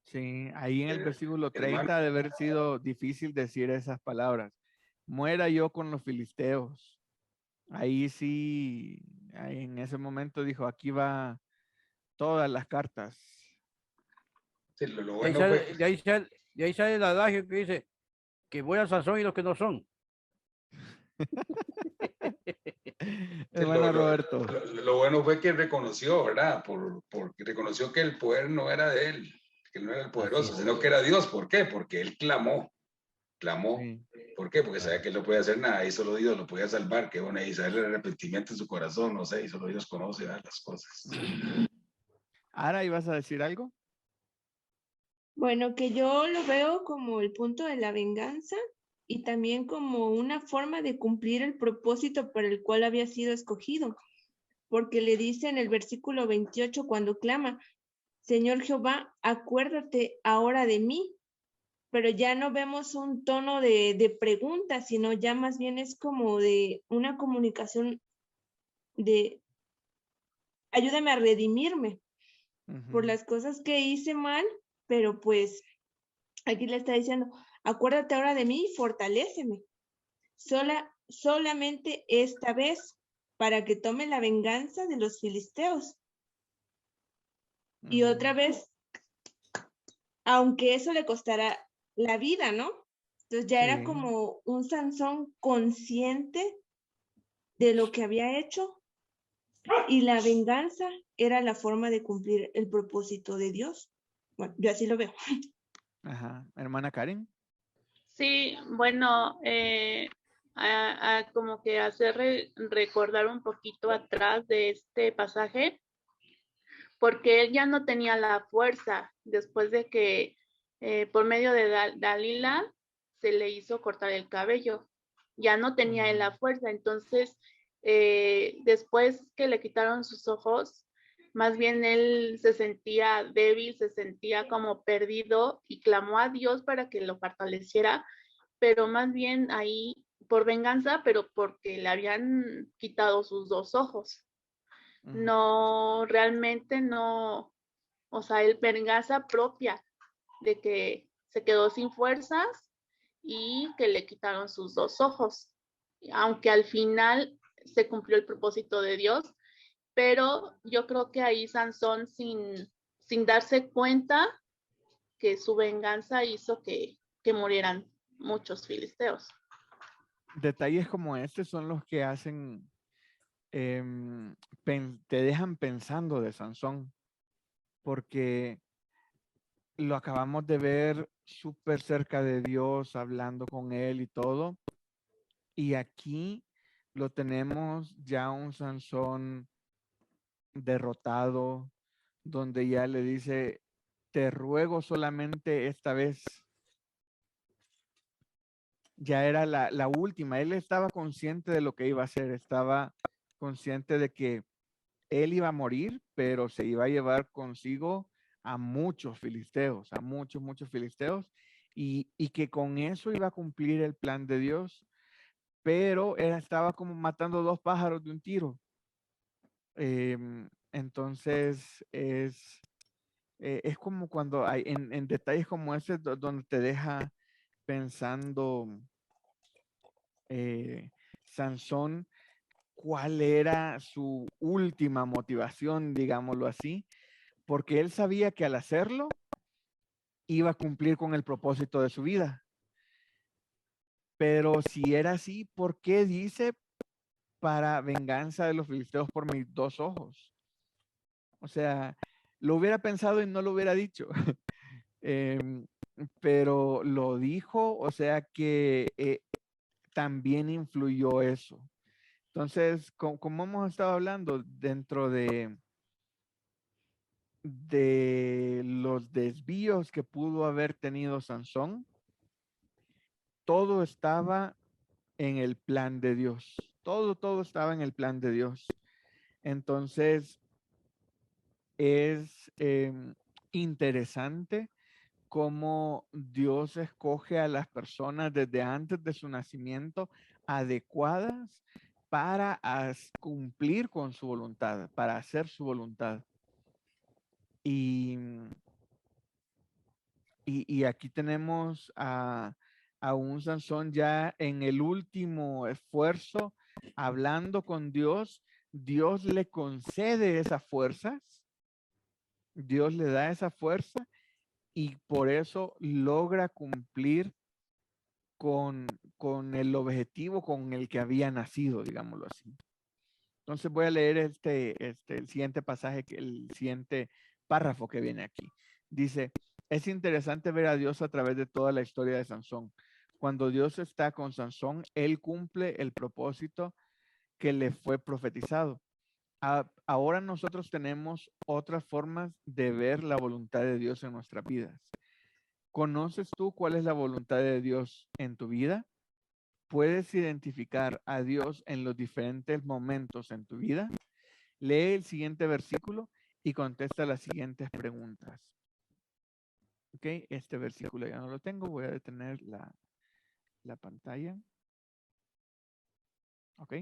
Sí, ahí en el versículo 30 hermano, de haber sido difícil decir esas palabras. Muera yo con los filisteos. Ahí sí, ahí en ese momento dijo, aquí va todas las cartas. sí, lo de, ahí bueno fue, sale, de ahí sale el adagio que dice que voy a Sansón y los que no son. sí, Hermano Roberto. lo bueno fue que reconoció, ¿verdad? Porque reconoció que el poder no era de él, que él no era el poderoso, Así. sino que era Dios. ¿Por qué? Porque él clamó. Sí. ¿Por qué? Porque sabía que él no podía hacer nada y solo Dios lo podía salvar. Que bueno, y saber el arrepentimiento en su corazón, no sé, y solo Dios conoce, ¿verdad? Las cosas. Ara, ¿ibas a decir algo? Bueno, que yo lo veo como el punto de la venganza y también como una forma de cumplir el propósito para el cual había sido escogido. porque le dice en el versículo 28 cuando clama, Señor Jehová, acuérdate ahora de mí. Pero ya no vemos un tono de pregunta, sino ya más bien es como de una comunicación de ayúdame a redimirme por las cosas que hice mal, pero pues aquí le está diciendo, acuérdate ahora de mí y fortaléceme. Solamente esta vez para que tome la venganza de los filisteos. Y otra vez, aunque eso le costará la vida, ¿no? Entonces ya era como un Sansón consciente de lo que había hecho y la venganza era la forma de cumplir el propósito de Dios. Bueno, yo así lo veo. Ajá. Hermana Karen. Sí, bueno, como que hacer recordar un poquito atrás de este pasaje, porque él ya no tenía la fuerza después de que por medio de Dalila se le hizo cortar el cabello. Ya no tenía él la fuerza, entonces después que le quitaron sus ojos, más bien él se sentía débil, se sentía como perdido y clamó a Dios para que lo fortaleciera, pero más bien ahí por venganza, pero porque le habían quitado sus dos ojos. No, realmente no, o sea, el venganza propia de que se quedó sin fuerzas y que le quitaron sus dos ojos, aunque al final se cumplió el propósito de Dios, pero yo creo que ahí Sansón sin darse cuenta que su venganza hizo que murieran muchos filisteos. Detalles como este son los que hacen, te dejan pensando de Sansón, porque lo acabamos de ver súper cerca de Dios, hablando con él y todo. Y aquí lo tenemos ya un Sansón derrotado, donde ya le dice, te ruego solamente esta vez. Ya era la última. Él estaba consciente de lo que iba a hacer, estaba consciente de que él iba a morir, pero se iba a llevar consigo a muchos filisteos, a muchos filisteos, y que con eso iba a cumplir el plan de Dios, pero él estaba como matando dos pájaros de un tiro. Entonces es como cuando hay en detalles como ese donde te deja pensando Sansón, cuál era su última motivación, digámoslo así, porque él sabía que al hacerlo iba a cumplir con el propósito de su vida. Pero si era así, ¿por qué dice para venganza de los filisteos por mis dos ojos? O sea, lo hubiera pensado y no lo hubiera dicho. Pero lo dijo, o sea que también influyó eso. Entonces, como hemos estado hablando dentro de los desvíos que pudo haber tenido Sansón, todo estaba en el plan de Dios. Todo estaba en el plan de Dios. Entonces, es interesante cómo Dios escoge a las personas desde antes de su nacimiento adecuadas para cumplir con su voluntad, para hacer su voluntad. Y aquí tenemos a un Sansón ya en el último esfuerzo, hablando con Dios. Dios le concede esas fuerzas, Dios le da esa fuerza y por eso logra cumplir con el objetivo con el que había nacido, digámoslo así. Entonces voy a leer el siguiente pasaje, el siguiente párrafo que viene aquí. Dice, es interesante ver a Dios a través de toda la historia de Sansón. Cuando Dios está con Sansón, él cumple el propósito que le fue profetizado. Ahora nosotros tenemos otras formas de ver la voluntad de Dios en nuestras vidas. ¿Conoces tú cuál es la voluntad de Dios en tu vida? ¿Puedes identificar a Dios en los diferentes momentos en tu vida? Lee el siguiente versículo y contesta las siguientes preguntas. Ok, este versículo ya no lo tengo. Voy a detener la pantalla. Ok.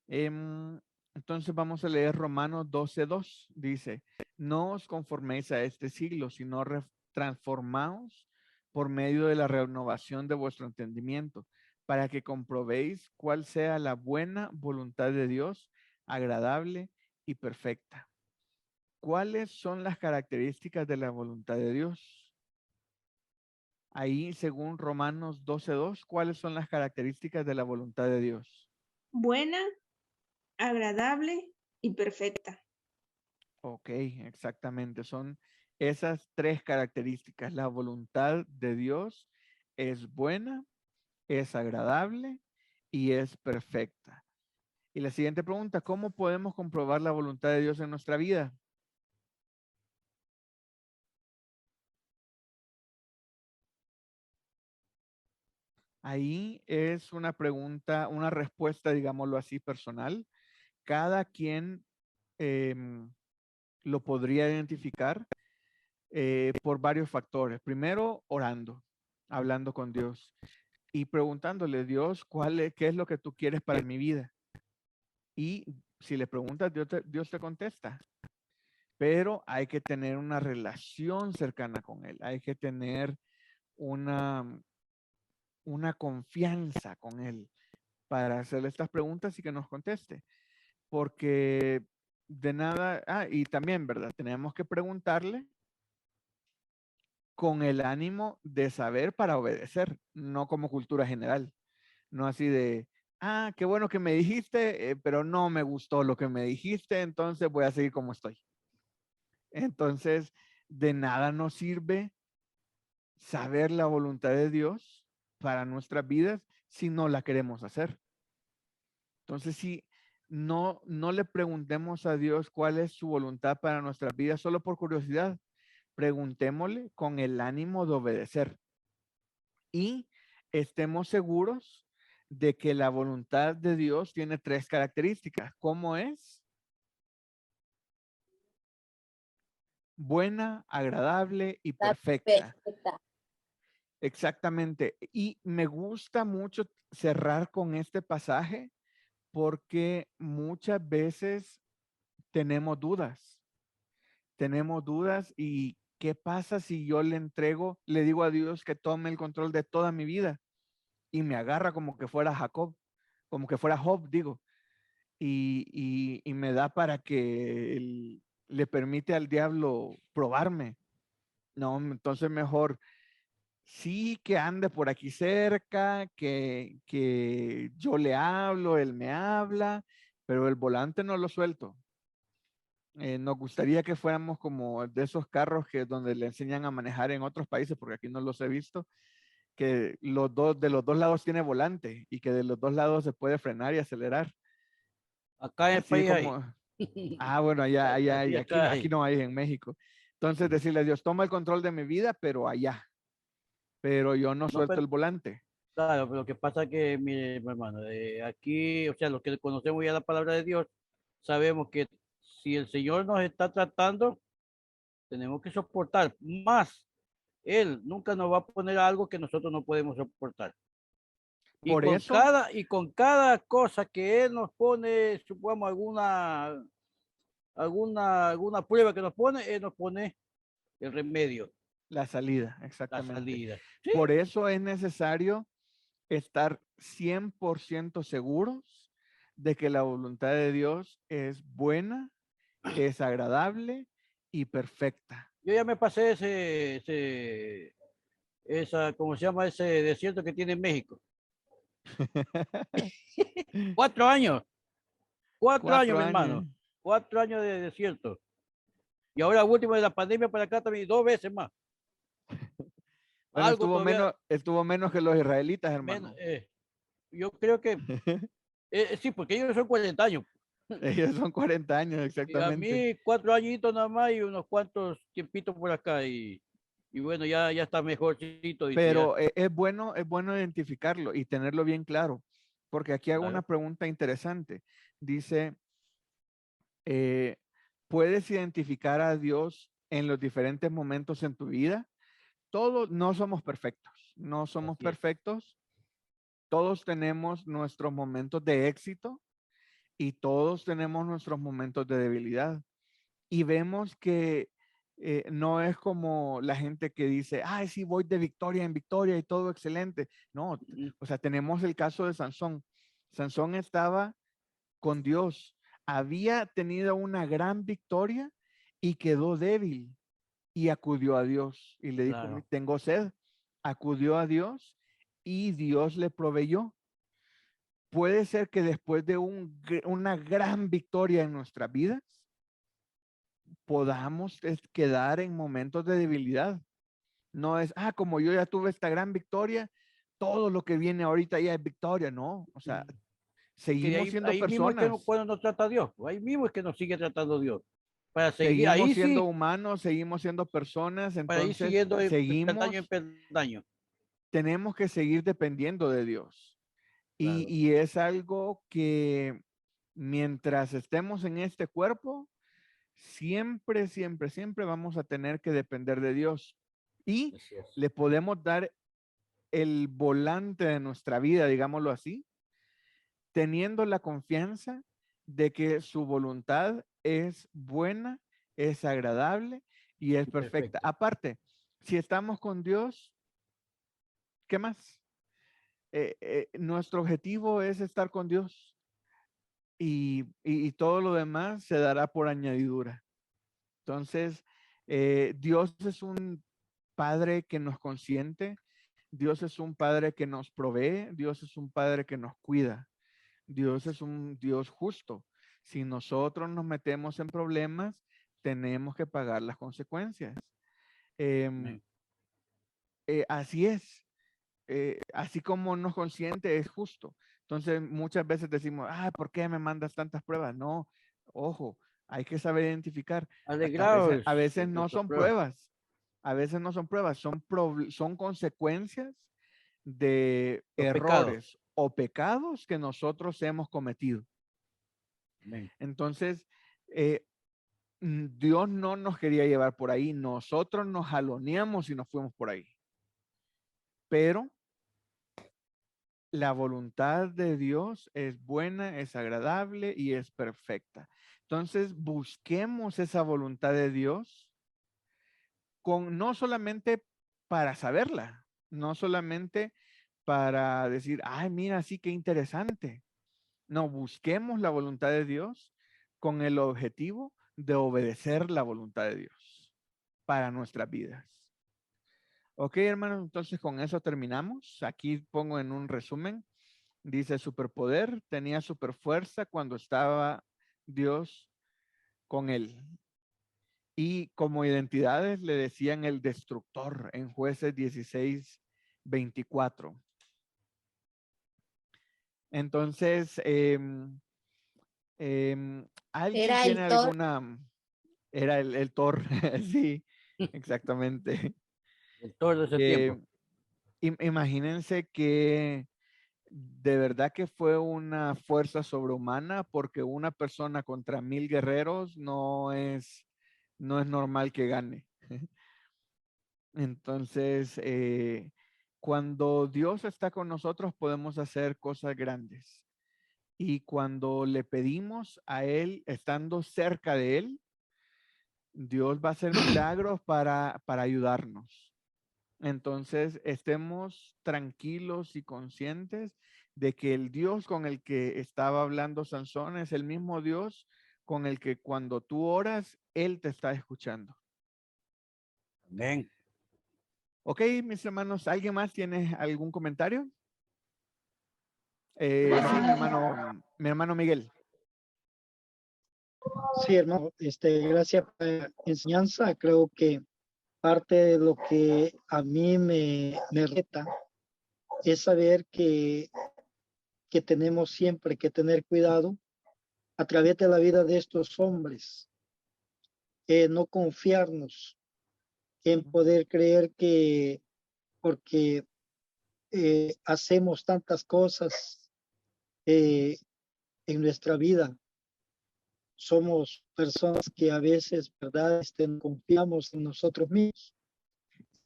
Entonces vamos a leer Romanos 12:2. Dice, no os conforméis a este siglo, sino transformaos por medio de la renovación de vuestro entendimiento, para que comprobéis cuál sea la buena voluntad de Dios, agradable y perfecta. ¿Cuáles son las características de la voluntad de Dios? Ahí, según Romanos 12:2, ¿cuáles son las características de la voluntad de Dios? Buena, agradable y perfecta. Ok, exactamente. Son esas tres características. La voluntad de Dios es buena, es agradable y es perfecta. Y la siguiente pregunta, ¿cómo podemos comprobar la voluntad de Dios en nuestra vida? Ahí es una pregunta, una respuesta, digámoslo así, personal. Cada quien lo podría identificar por varios factores. Primero, orando, hablando con Dios y preguntándole, Dios, ¿qué es lo que tú quieres para mi vida? Y si le preguntas, Dios te contesta. Pero hay que tener una relación cercana con Él. Hay que tener una confianza con Él para hacerle estas preguntas y que nos conteste. Porque de nada, y también, ¿verdad? Tenemos que preguntarle con el ánimo de saber para obedecer, no como cultura general, no así de, qué bueno que me dijiste, pero no me gustó lo que me dijiste, entonces voy a seguir como estoy. Entonces, de nada nos sirve saber la voluntad de Dios para nuestras vidas si no la queremos hacer. Entonces, si no le preguntemos a Dios cuál es su voluntad para nuestras vidas solo por curiosidad, preguntémosle con el ánimo de obedecer y estemos seguros de que la voluntad de Dios tiene tres características. ¿Cómo es? Buena, agradable y perfecta. Perfecta. Exactamente. Y me gusta mucho cerrar con este pasaje porque muchas veces tenemos dudas. Tenemos dudas y ¿qué pasa si yo le digo a Dios que tome el control de toda mi vida? Y me agarra como que fuera Jacob, como que fuera Job, digo, y me da para que le permite al diablo probarme. No, entonces mejor sí que ande por aquí cerca, que yo le hablo, él me habla, pero el volante no lo suelto. Nos gustaría que fuéramos como de esos carros que donde le enseñan a manejar en otros países, porque aquí no los he visto, que de los dos lados tiene volante y que de los dos lados se puede frenar y acelerar. Acá en el Así país hay. como, bueno, allá hay, Sí, acá aquí hay. no hay en México. Entonces decirle a Dios, toma el control de mi vida, pero allá, pero yo no No, suelto el volante. claro, pero lo que pasa es que, mire, mi hermano, aquí, o sea, los que conocemos ya la palabra de Dios, sabemos que si el Señor nos está tratando, tenemos que soportar más. Él nunca nos va a poner algo que nosotros no podemos soportar. Por eso, Y con cada cosa que Él nos pone, supongamos alguna prueba que nos pone, Él nos pone el remedio, la salida, la exactamente. salida. ¿Sí? Por eso es necesario estar 100% seguros de que la voluntad de Dios es buena, es agradable y perfecta. Yo ya me pasé ¿cómo se llama ese desierto que tiene México? 4 años, 4 años, 4 mi años. hermano, 4 años de desierto. Y ahora último de la pandemia para acá también 2 veces más. Bueno, Algo todavía estuvo menos que los israelitas, menos. hermano. Yo creo que sí, porque ellos son 40 años. Ellos son 40 años, Y a exactamente. mí 4 añitos nada más y unos cuantos tiempitos por acá. Y bueno, ya está mejorcito. Dice ya. Pero es bueno identificarlo y tenerlo bien claro, porque aquí hago una Claro. pregunta interesante. Dice, ¿Puedes identificar a Dios en los diferentes momentos en tu vida? Todos no somos perfectos, no somos Así es. perfectos. Todos tenemos nuestros momentos de éxito y todos tenemos nuestros momentos de debilidad. Y vemos que no es como la gente que dice, ay, sí, voy de victoria en victoria y todo excelente. No, o sea, tenemos el caso de Sansón. Sansón estaba con Dios, había tenido una gran victoria y quedó débil y acudió a Dios y le dijo, Claro. tengo sed. Acudió a Dios y Dios le proveyó. Puede ser que después de una gran victoria en nuestras vidas, podamos quedar en momentos de debilidad. No es, como yo ya tuve esta gran victoria, todo lo que viene ahorita ya es victoria. No, o sea, Que seguimos siendo ahí mismo es que personas, cuando nos trata Dios, ahí mismo es que nos sigue tratando Dios. Para seguir, seguimos ahí siendo sí, humanos, seguimos siendo personas, para ir entonces siguiendo de peldaño en seguimos, peldaño. tenemos que seguir dependiendo de Dios. Claro. Y es algo que mientras estemos en este cuerpo, siempre, siempre, siempre vamos a tener que depender de Dios. Y Así es. le podemos dar el volante de nuestra vida, digámoslo así, teniendo la confianza de que su voluntad es buena, es agradable y es perfecta. Perfecto. Aparte, si estamos con Dios, ¿qué más? Nuestro objetivo es estar con Dios y todo lo demás se dará por añadidura. Entonces, Dios es un Padre que nos consiente, Dios es un Padre que nos provee, Dios es un Padre que nos cuida, Dios es un Dios justo. Si nosotros nos metemos en problemas, tenemos que pagar las consecuencias. Amén. Así es. Así como nos consiente, es justo. Entonces, muchas veces decimos, ¿por qué me mandas tantas pruebas? No, ojo, hay que saber identificar. Alegraos A veces en no vuestra son prueba. pruebas, a veces no son pruebas, son consecuencias de Los pecados. errores o pecados que nosotros hemos cometido. Amén. Entonces, Dios no nos quería llevar por ahí, nosotros nos jaloneamos y nos fuimos por ahí. Pero la voluntad de Dios es buena, es agradable y es perfecta. Entonces, busquemos esa voluntad de Dios no solamente para saberla, no solamente para decir, ay, mira, sí, qué interesante. No, busquemos la voluntad de Dios con el objetivo de obedecer la voluntad de Dios para nuestras vidas. Ok, hermanos, entonces con eso terminamos. Aquí pongo en un resumen. Dice, superpoder, tenía superfuerza cuando estaba Dios con él. Y como identidades le decían el destructor en Jueces 16:24. Entonces, ¿alguien Era tiene el Thor. era el Thor, sí, exactamente. El Thor de ese tiempo. Imagínense que de verdad que fue una fuerza sobrehumana porque una persona contra 1000 guerreros no es normal que gane. Entonces, cuando Dios está con nosotros podemos hacer cosas grandes. Y cuando le pedimos a Él, estando cerca de Él, Dios va a hacer milagros para ayudarnos. Entonces, estemos tranquilos y conscientes de que el Dios con el que estaba hablando Sansón es el mismo Dios con el que cuando tú oras, Él te está escuchando. Amén. Ok, mis hermanos, ¿alguien más tiene algún comentario? Sí, mi hermano Miguel. Sí, hermano, gracias por la enseñanza. Creo que parte de lo que a mí me reta es saber que tenemos siempre que tener cuidado a través de la vida de estos hombres, no confiarnos en poder creer que porque hacemos tantas cosas en nuestra vida, somos personas que a veces, ¿verdad? Confiamos en nosotros mismos.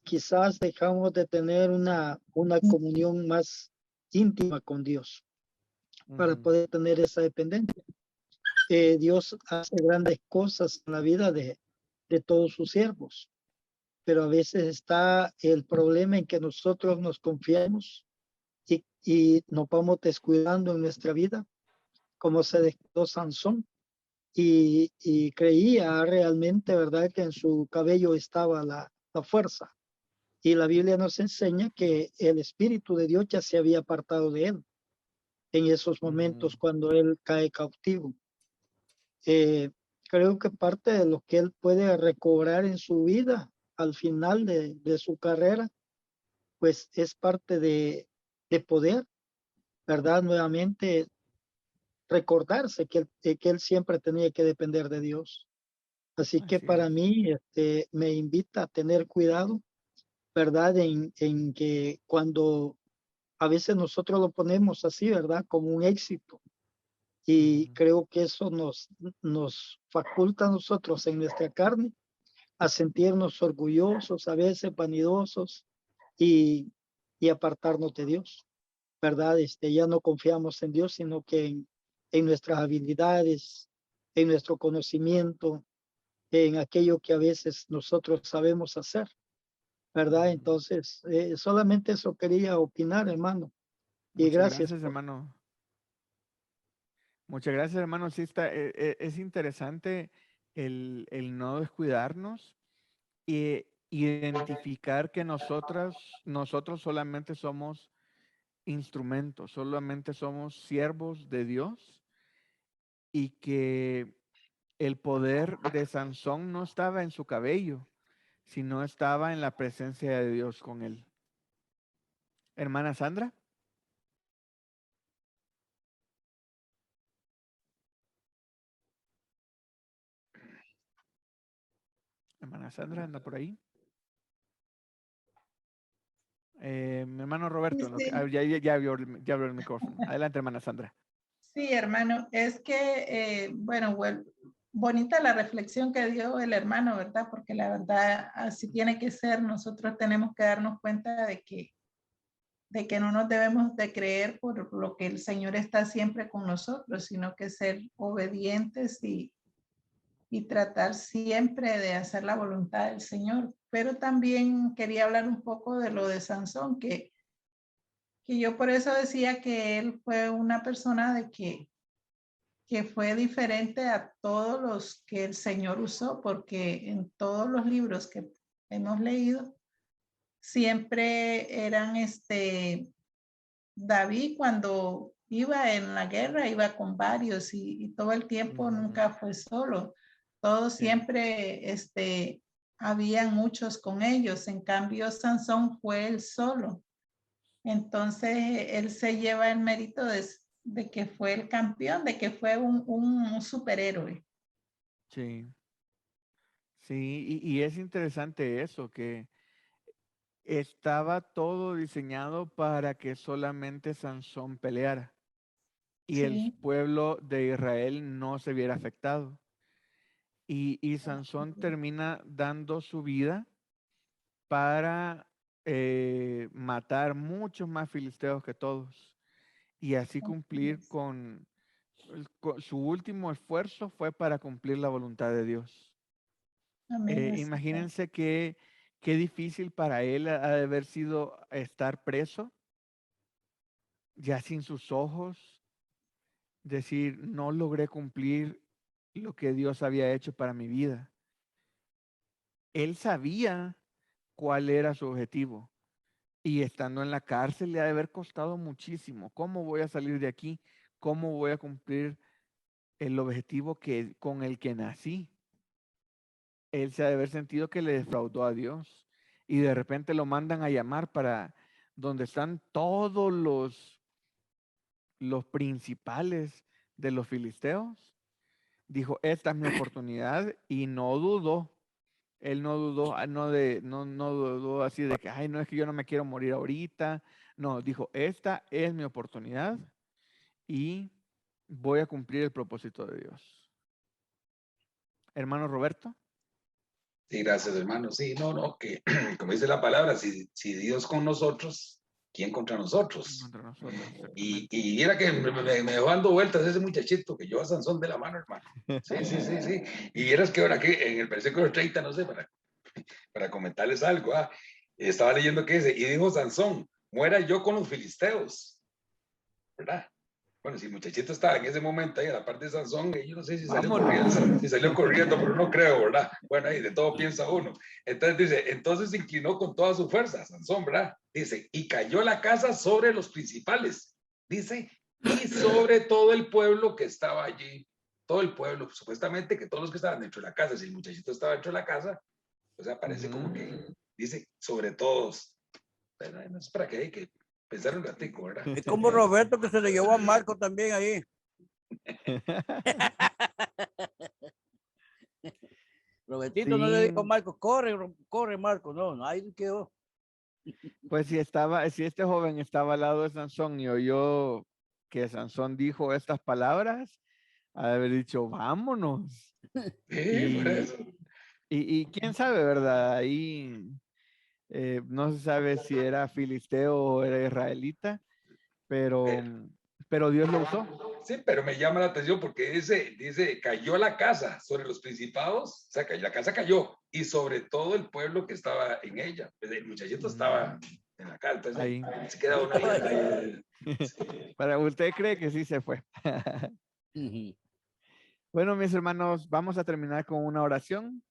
Quizás dejamos de tener una comunión más íntima con Dios para poder tener esa dependencia. Dios hace grandes cosas en la vida de todos sus siervos, pero a veces está el problema en que nosotros nos confiamos y nos vamos descuidando en nuestra vida, como se descuidó Sansón, y creía realmente, ¿verdad?, que en su cabello estaba la fuerza. Y la Biblia nos enseña que el Espíritu de Dios ya se había apartado de él en esos momentos cuando él cae cautivo. Creo que parte de lo que él puede recobrar en su vida al final de su carrera, pues es parte de poder, ¿verdad? Nuevamente recordarse que él siempre tenía que depender de Dios. Así que para mí me invita a tener cuidado, ¿verdad? En que cuando a veces nosotros lo ponemos así, ¿verdad? Como un éxito. Y creo que eso nos faculta a nosotros en nuestra carne a sentirnos orgullosos, a veces vanidosos y apartarnos de Dios, ¿verdad? Ya no confiamos en Dios, sino que en nuestras habilidades, en nuestro conocimiento, en aquello que a veces nosotros sabemos hacer, ¿verdad? Entonces, solamente eso quería opinar, hermano. Y Muchas gracias. gracias, hermano. Muchas gracias, hermano. Sí, es interesante el no descuidarnos y identificar que nosotros solamente somos instrumentos, solamente somos siervos de Dios y que el poder de Sansón no estaba en su cabello, sino estaba en la presencia de Dios con él. Hermana Sandra. Hermana Sandra, anda por ahí. Mi hermano Roberto, Sí. ya abrió el micrófono. Adelante, hermana Sandra. Sí, hermano, es que, bueno, bonita la reflexión que dio el hermano, ¿verdad? Porque la verdad así tiene que ser. Nosotros tenemos que darnos cuenta de que no nos debemos de creer por lo que el Señor está siempre con nosotros, sino que ser obedientes y tratar siempre de hacer la voluntad del Señor. Pero también quería hablar un poco de lo de Sansón, que yo por eso decía que él fue una persona de que fue diferente a todos los que el Señor usó, porque en todos los libros que hemos leído, siempre eran David cuando iba en la guerra, iba con varios y todo el tiempo nunca fue solo. Todo siempre, habían muchos con ellos. En cambio, Sansón fue él solo. Entonces, él se lleva el mérito de que fue el campeón, de que fue un superhéroe. Sí. Sí, y es interesante eso, que estaba todo diseñado para que solamente Sansón peleara y el Sí. pueblo de Israel no se viera afectado. Y Sansón termina dando su vida para matar muchos más filisteos que todos y así cumplir con su último esfuerzo fue para cumplir la voluntad de Dios. Amén. Imagínense qué difícil para él ha de haber sido estar preso, ya sin sus ojos, decir, no logré cumplir lo que Dios había hecho para mi vida. Él sabía cuál era su objetivo y estando en la cárcel le ha de haber costado muchísimo. ¿Cómo voy a salir de aquí? ¿Cómo voy a cumplir el objetivo con el que nací? Él se ha de haber sentido que le defraudó a Dios y de repente lo mandan a llamar para donde están todos los principales de los filisteos. Dijo, esta es mi oportunidad y no dudó. Él no dudó, no dudó así de que, ay, no es que yo no me quiero morir ahorita. No, dijo, esta es mi oportunidad y voy a cumplir el propósito de Dios. hermano Roberto. Sí, gracias, hermano. Sí, no, que como dice la palabra, si Dios con nosotros, ¿quién contra nosotros? Contra nosotros, Y mira que me dejó dando vueltas ese muchachito que lleva a Sansón de la mano, hermano. Sí. Y vieras que ahora que en el versículo 30, no sé, para comentarles algo, estaba leyendo que dice, y dijo Sansón, muera yo con los filisteos, ¿verdad? Bueno, si el muchachito estaba en ese momento ahí a la parte de Sansón, yo no sé si salió corriendo, pero no creo, ¿verdad? Bueno, ahí de todo piensa uno. Entonces dice, entonces se inclinó con toda su fuerza, Sansón, ¿verdad? Dice, y cayó la casa sobre los principales, dice, y sobre todo el pueblo que estaba allí. Todo el pueblo, supuestamente que todos los que estaban dentro de la casa, si el muchachito estaba dentro de la casa, o sea, parece como que dice, sobre todos. Pero no es para que hay que pensar un ratico, ¿verdad? Es como Roberto que se le llevó a Marco también ahí. Robertito no le dijo a Marco, corre Marco, no, ahí quedó. Pues si este joven estaba al lado de Sansón y oyó que Sansón dijo estas palabras, ha de haber dicho, vámonos. Y quién sabe, ¿verdad? Ahí no se sabe si era filisteo o era israelita, pero Dios lo usó. Sí, pero me llama la atención porque dice, cayó la casa sobre los principados, o sea, la casa cayó, y sobre todo el pueblo que estaba en ella. El muchachito estaba en la casa, entonces ahí se queda uno ahí. Para usted cree que sí se fue. Bueno, mis hermanos, vamos a terminar con una oración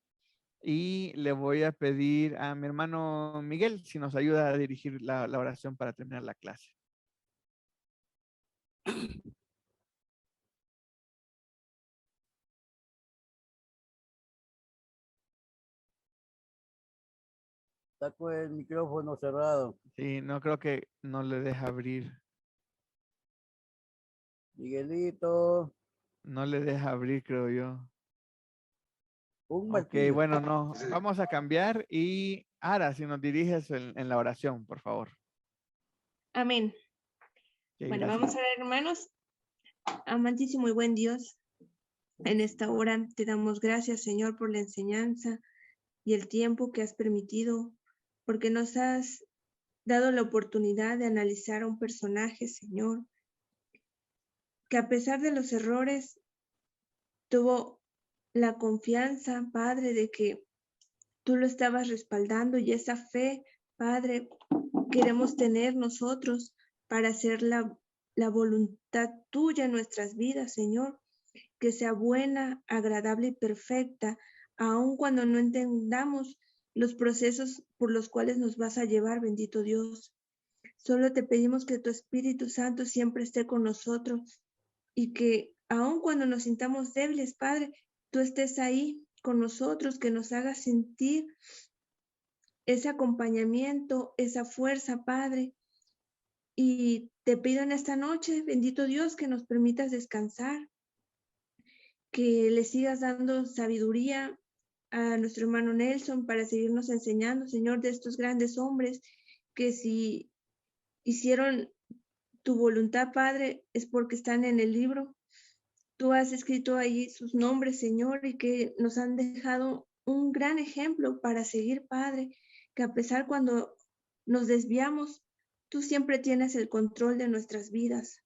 y le voy a pedir a mi hermano Miguel si nos ayuda a dirigir la oración para terminar la clase. Está con el micrófono cerrado. Sí, no creo que no le deja abrir. Miguelito. No le deja abrir, creo yo. Ok, Martillo. bueno, no. Vamos a cambiar y Ara, si nos diriges en la oración, por favor. Amén. Okay, bueno, gracias. vamos a ver, hermanos. Amantísimo y buen Dios, en esta hora te damos gracias, Señor, por la enseñanza y el tiempo que has permitido, porque nos has dado la oportunidad de analizar a un personaje, Señor, que a pesar de los errores, tuvo la confianza, Padre, de que tú lo estabas respaldando y esa fe, Padre, queremos tener nosotros para hacer la voluntad tuya en nuestras vidas, Señor, que sea buena, agradable y perfecta, aun cuando no entendamos los procesos por los cuales nos vas a llevar, bendito Dios. Solo te pedimos que tu Espíritu Santo siempre esté con nosotros y que aun cuando nos sintamos débiles, Padre, tú estés ahí con nosotros, que nos hagas sentir ese acompañamiento, esa fuerza, Padre. Y te pido en esta noche, bendito Dios, que nos permitas descansar, que le sigas dando sabiduría a nuestro hermano Nelson para seguirnos enseñando, Señor, de estos grandes hombres que si hicieron tu voluntad, Padre, es porque están en el libro. Tú has escrito ahí sus nombres, Señor, y que nos han dejado un gran ejemplo para seguir, Padre, que a pesar cuando nos desviamos, tú siempre tienes el control de nuestras vidas.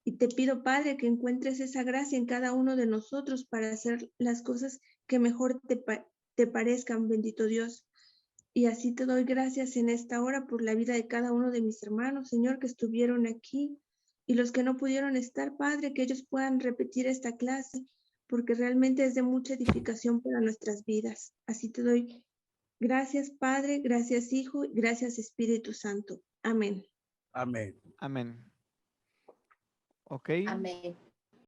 Y te pido, Padre, que encuentres esa gracia en cada uno de nosotros para hacer las cosas que mejor te parezcan, bendito Dios. Y así te doy gracias en esta hora por la vida de cada uno de mis hermanos, Señor, que estuvieron aquí y los que no pudieron estar, Padre, que ellos puedan repetir esta clase, porque realmente es de mucha edificación para nuestras vidas. Así te doy gracias, Padre, gracias, Hijo, y gracias, Espíritu Santo. Amén. Amén. Amén. Ok. Amén.